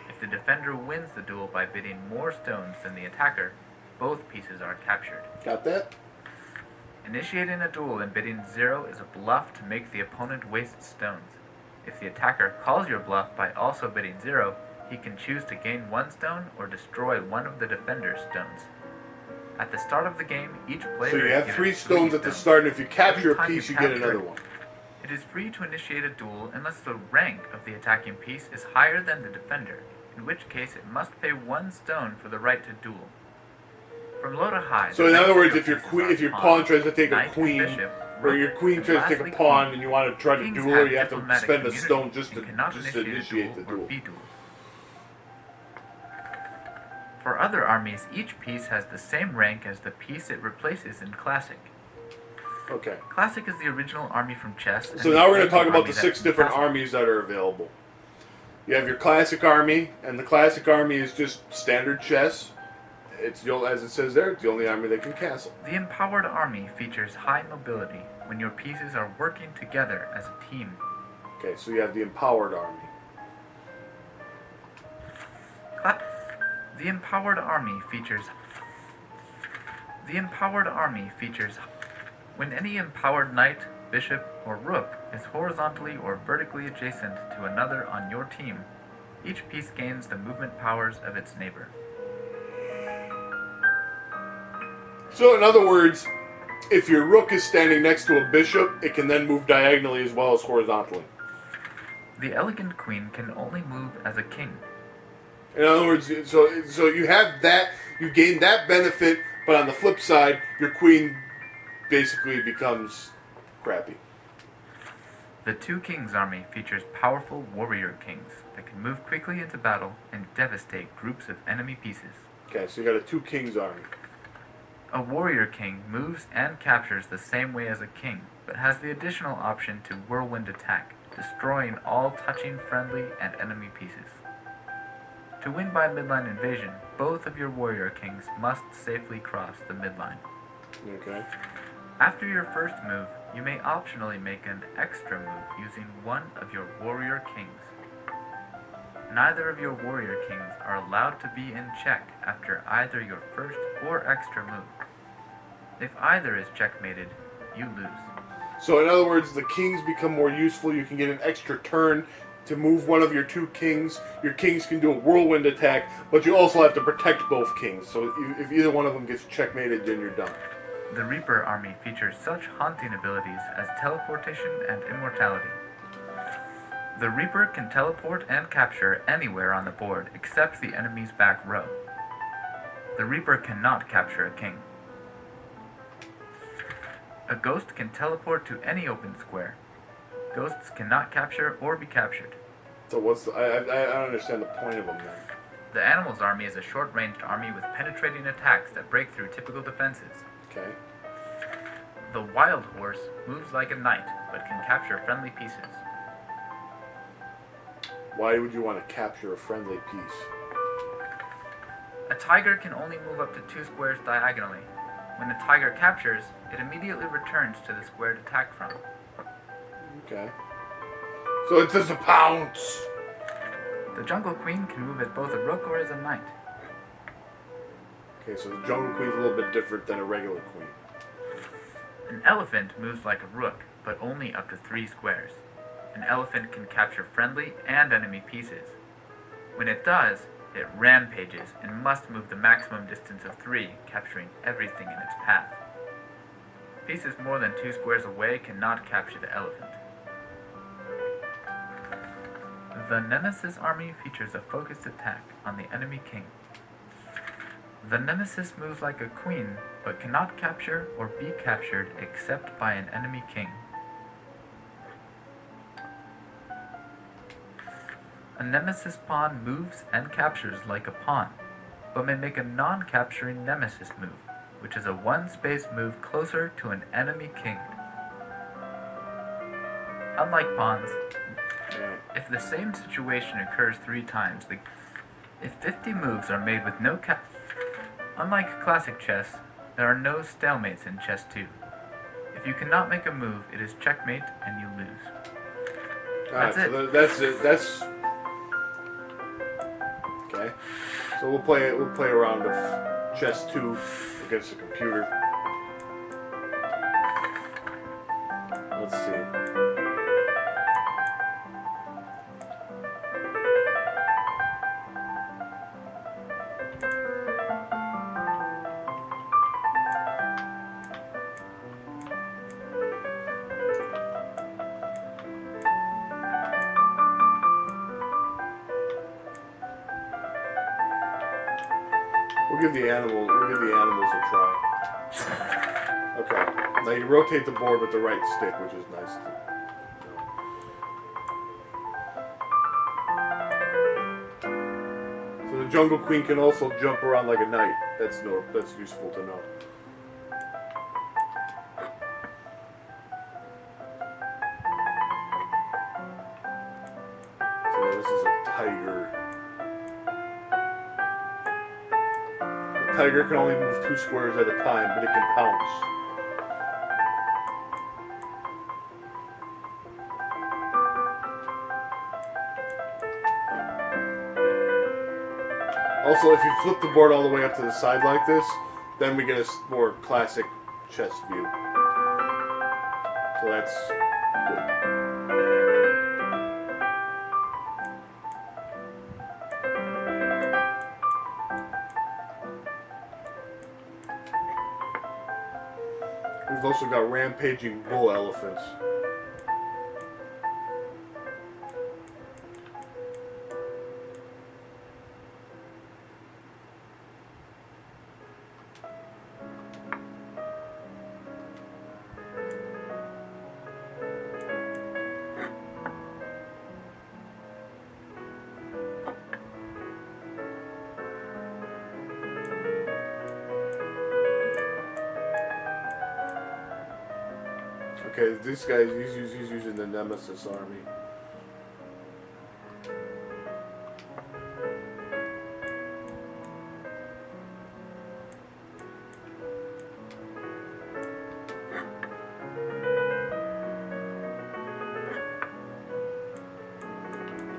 If the defender wins the duel by bidding more stones than the attacker, both pieces are captured. Got that? Initiating a duel and bidding 0 is a bluff to make the opponent waste stones. If the attacker calls your bluff by also bidding 0, he can choose to gain 1 stone or destroy one of the defender's stones. At the start of the game, each player So you is have given 3 stones at the start, and if you capture Every a time piece, you you get capture another it, one. It is free to initiate a duel unless the rank of the attacking piece is higher than the defender, in which case it must pay 1 stone for the right to duel. From low to high. So in the other ranks words, of if your pieces queen, are if your pawn tries to take a knight, queen, bishop, or rook, your queen and tries to take a lastly pawn, queen, and you want to try to kings duel, have you have to diplomatic spend a immunity stone just and to cannot initiate the a duel or duel. be dueled. For other armies, each piece has the same rank as the piece it replaces in Classic. Okay. Classic is the original army from chess. and So the now we're going to only talk about army the that 6 can different castle. armies that are available. You have your classic army, and the classic army is just standard chess. It's as it says there, it's the only army that can castle. The empowered army features high mobility when your pieces are working together as a team. Okay, so you have the empowered army. The empowered army features when any empowered knight, bishop, or rook is horizontally or vertically adjacent to another on your team, each piece gains the movement powers of its neighbor. So in other words, if your rook is standing next to a bishop, it can then move diagonally as well as horizontally. The elegant queen can only move as a king. In other words, so you have that, you gain that benefit, but on the flip side, your queen basically becomes crappy. The Two Kings army features powerful warrior kings that can move quickly into battle and devastate groups of enemy pieces. Okay, so you got a 2 kings army. A warrior king moves and captures the same way as a king, but has the additional option to whirlwind attack, destroying all touching friendly and enemy pieces. To win by midline invasion, both of your warrior kings must safely cross the midline. Okay. After your first move, you may optionally make an extra move using one of your warrior kings. Neither of your warrior kings are allowed to be in check after either your first or extra move. If either is checkmated, you lose. So in other words, the kings become more useful. You can get an extra turn to move one of your 2 kings. Your kings can do a whirlwind attack, but you also have to protect both kings. So if either one of them gets checkmated, then you're done. The Reaper army features such haunting abilities as teleportation and immortality. The Reaper can teleport and capture anywhere on the board except the enemy's back row. The Reaper cannot capture a king. A ghost can teleport to any open square. Ghosts cannot capture or be captured. So what's the, I don't understand the point of them then. The Animals army is a short-ranged army with penetrating attacks that break through typical defenses. Okay. The Wild Horse moves like a knight, but can capture friendly pieces. Why would you want to capture a friendly piece? A tiger can only move up to 2 squares diagonally. When the tiger captures, it immediately returns to the square it attacked from. Okay. So it does a pounce. The Jungle Queen can move as both a rook or as a knight. Okay, so the jungle queen's a little bit different than a regular queen. An elephant moves like a rook, but only up to 3 squares. An elephant can capture friendly and enemy pieces. When it does, it rampages and must move the maximum distance of 3, capturing everything in its path. Pieces more than 2 squares away cannot capture the elephant. The Nemesis army features a focused attack on the enemy king. The Nemesis moves like a queen, but cannot capture or be captured except by an enemy king. A Nemesis pawn moves and captures like a pawn, but may make a non-capturing Nemesis move, which is a 1-space move closer to an enemy king. Unlike pawns, if the same situation occurs 3 times, if 50 moves are made with no unlike classic chess, there are no stalemates in chess 2. If you cannot make a move, it is checkmate and you lose. That's it. So that's it. That's okay. So we'll play a round of chess 2 against the computer. Let's see. We'll give the animals a try. Okay. Now you rotate the board with the right stick, which is nice. So the jungle queen can also jump around like a knight. That's useful to know. So this is a tiger. Tiger can only move 2 squares at a time, but it can pounce. Also, if you flip the board all the way up to the side like this, then we get a more classic chess view. So that's good. We've also got rampaging bull elephants. Okay, this guy, he's using the Nemesis army.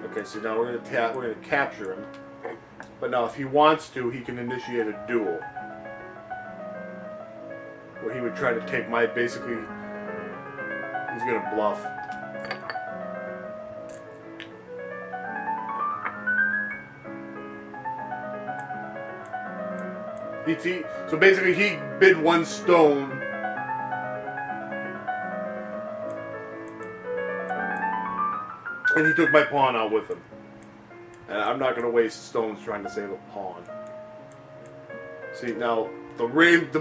Okay, so now we're gonna capture him. But now if he wants to, he can initiate a duel. Where he would try to take my, basically, he's gonna bluff. So basically he bid 1 stone. And he took my pawn out with him. And I'm not gonna waste stones trying to save a pawn. See, now, the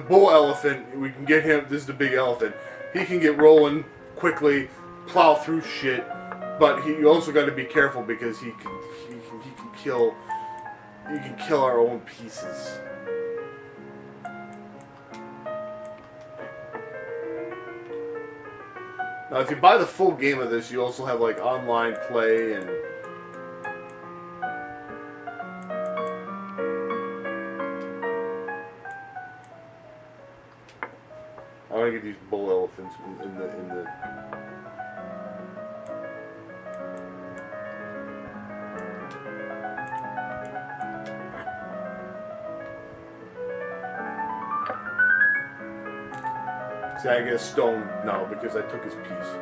bull elephant, we can get him, this is the big elephant. He can get rolling quickly, plow through shit, but you also got to be careful because he can kill our own pieces. Now, if you buy the full game of this, you also have like online play and. I want to get these bull elephants in the. See, I get a stone now because I took his piece.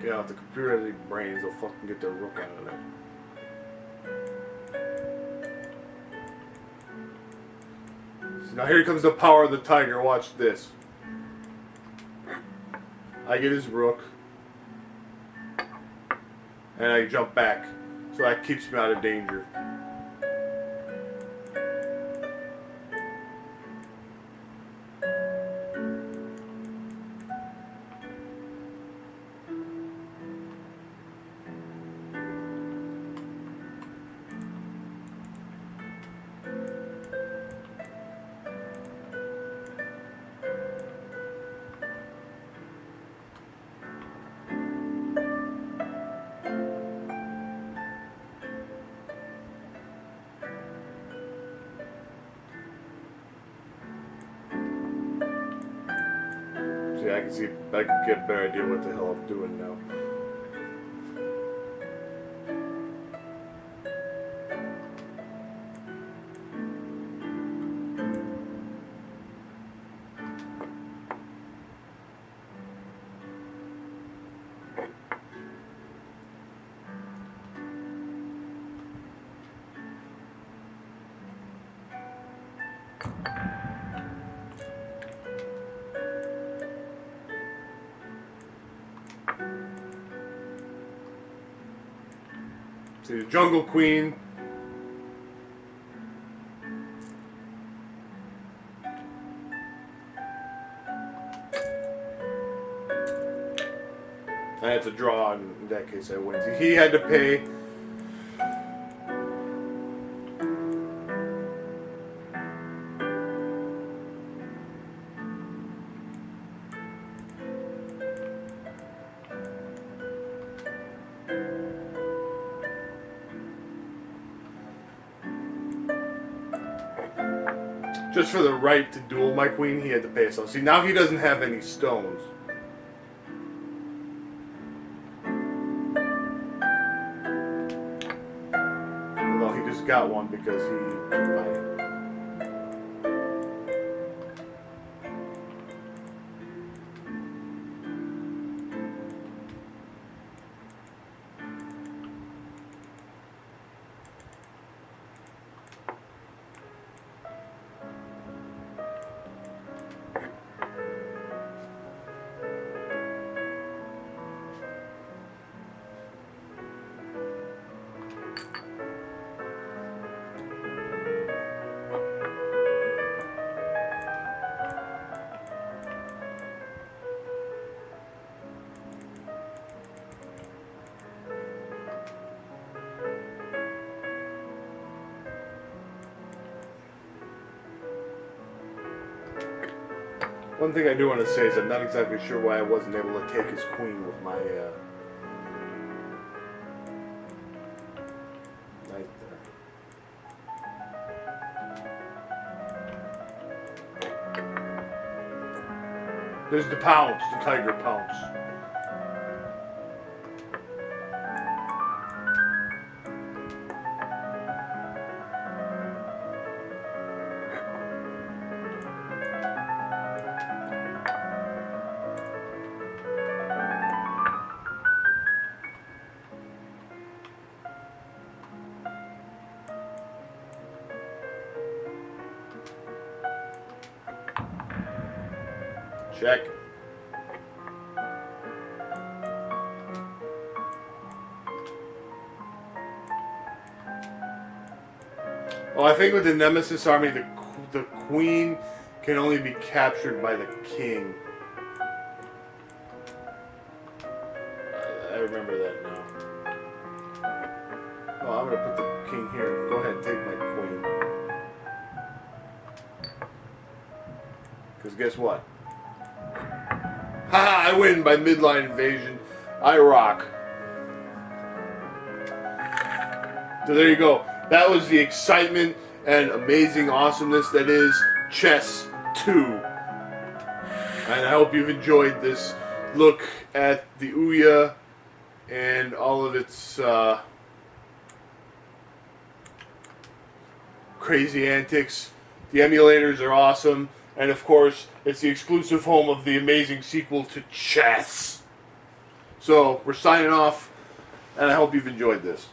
Yeah, if the computer has any brains, they'll fucking get their rook out of there. So now here comes the power of the tiger. Watch this. I get his rook. And I jump back. So that keeps me out of danger. I can see, I can get a better idea what the hell I'm doing now. See, the Jungle Queen. I had to draw, and in that case I win. He had to pay. Just for the right to duel my queen, he had to pay a stone. See, now he doesn't have any stones. Well, he just got one because he... One thing I do want to say is I'm not exactly sure why I wasn't able to take his queen with my knight there. There's the pounce, the tiger pounce. Check. Well, I think with the Nemesis army, the queen can only be captured by the king. I remember that now. Well, I'm gonna put the king here. Go ahead and take my queen. Because guess what? Haha, I win by midline invasion. I rock. So there you go. That was the excitement and amazing awesomeness that is Chess 2. And I hope you've enjoyed this look at the Ouya and all of its crazy antics. The emulators are awesome. And of course, it's the exclusive home of the amazing sequel to Chess. So, we're signing off, and I hope you've enjoyed this.